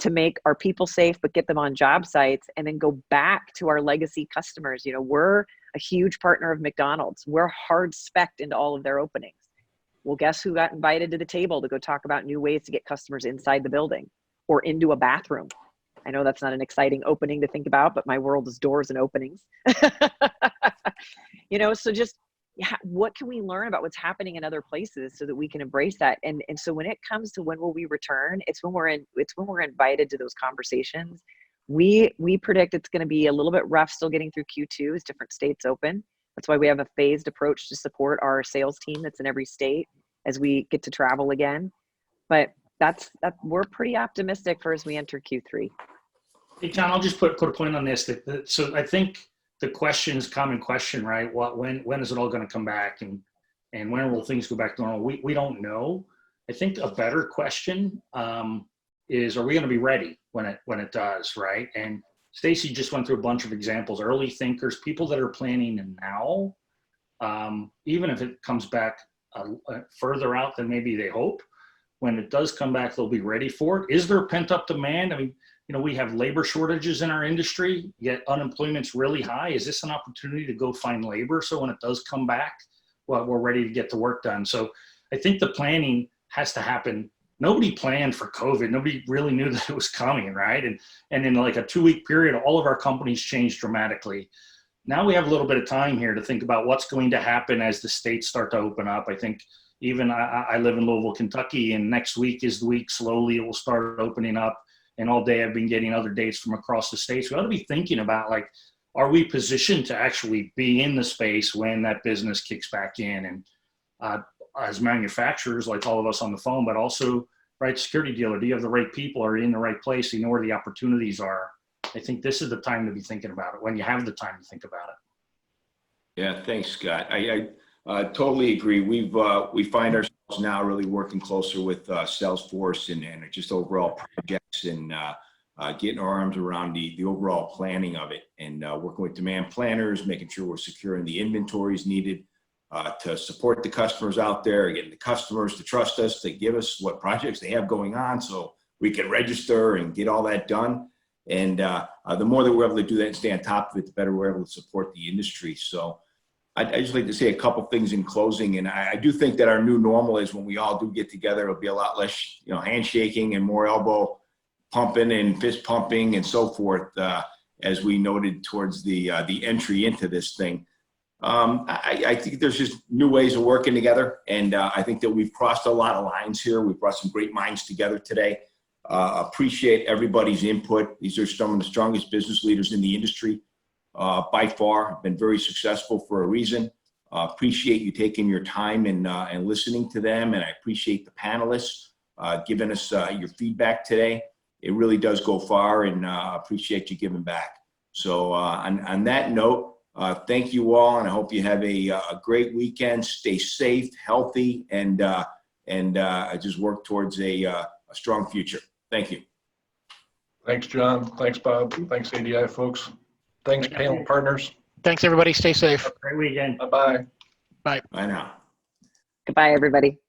to make our people safe, but get them on job sites and then go back to our legacy customers? You know, we're a huge partner of McDonald's. We're hard spec'd into all of their openings. Well, guess who got invited to the table to go talk about new ways to get customers inside the building or into a bathroom? I know that's not an exciting opening to think about, but my world is doors and openings. You know, so just what can we learn about what's happening in other places so that we can embrace that? And so when it comes to when will we return, it's when we're invited to those conversations. We predict it's going to be a little bit rough still getting through Q2 as different states open. That's why we have a phased approach to support our sales team that's in every state as we get to travel again. But we're pretty optimistic for as we enter Q3. Hey, John, I'll just put a point on this. So I think the common question, right? When is it all going to come back, and when will things go back to normal? We don't know. I think a better question is, are we going to be ready when it does, right? And Stacy just went through a bunch of examples, early thinkers, people that are planning now, even if it comes back further out than maybe they hope. When it does come back, they'll be ready for it. Is there pent-up demand? I mean, you know, we have labor shortages in our industry, yet unemployment's really high. Is this an opportunity to go find labor so when it does come back, well, we're ready to get the work done? So I think the planning has to happen. Nobody planned for COVID. Nobody really knew that it was coming, right? And in like a 2-week period, all of our companies changed dramatically. Now we have a little bit of time here to think about what's going to happen as the states start to open up. I think even I live in Louisville, Kentucky, and next week is the week slowly it will start opening up. And all day I've been getting other dates from across the states. We ought to be thinking about, like, are we positioned to actually be in the space when that business kicks back in? And as manufacturers, like all of us on the phone, but also, right, security dealer, do you have the right people? Are you in the right place? Do you know where the opportunities are? I think this is the time to be thinking about it, when you have the time to think about it. Yeah, thanks, Scott. I totally agree. We find ourselves now really working closer with Salesforce and just overall projects and getting our arms around the overall planning of it, and working with demand planners, making sure we're securing the inventories needed to support the customers out there, getting the customers to trust us, to give us what projects they have going on so we can register and get all that done. And the more that we're able to do that and stay on top of it, the better we're able to support the industry. So I'd just like to say a couple things in closing, and I do think that our new normal is when we all do get together, it'll be a lot less, handshaking and more elbow pumping and fist pumping and so forth, as we noted towards the entry into this thing. I think there's just new ways of working together, and I think that we've crossed a lot of lines here. We've brought some great minds together today. Appreciate everybody's input. These are some of the strongest business leaders in the industry. By far, been very successful for a reason. Appreciate you taking your time and listening to them, and I appreciate the panelists giving us your feedback today. It really does go far, and appreciate you giving back. So on that note, thank you all, and I hope you have a great weekend. Stay safe, healthy, and just work towards a strong future. Thank you. Thanks, John. Thanks, Bob. Thanks, ADI folks. Thanks, panel partners. Thanks, everybody. Stay safe. Great weekend. Bye-bye. Bye. Bye now. Goodbye, everybody.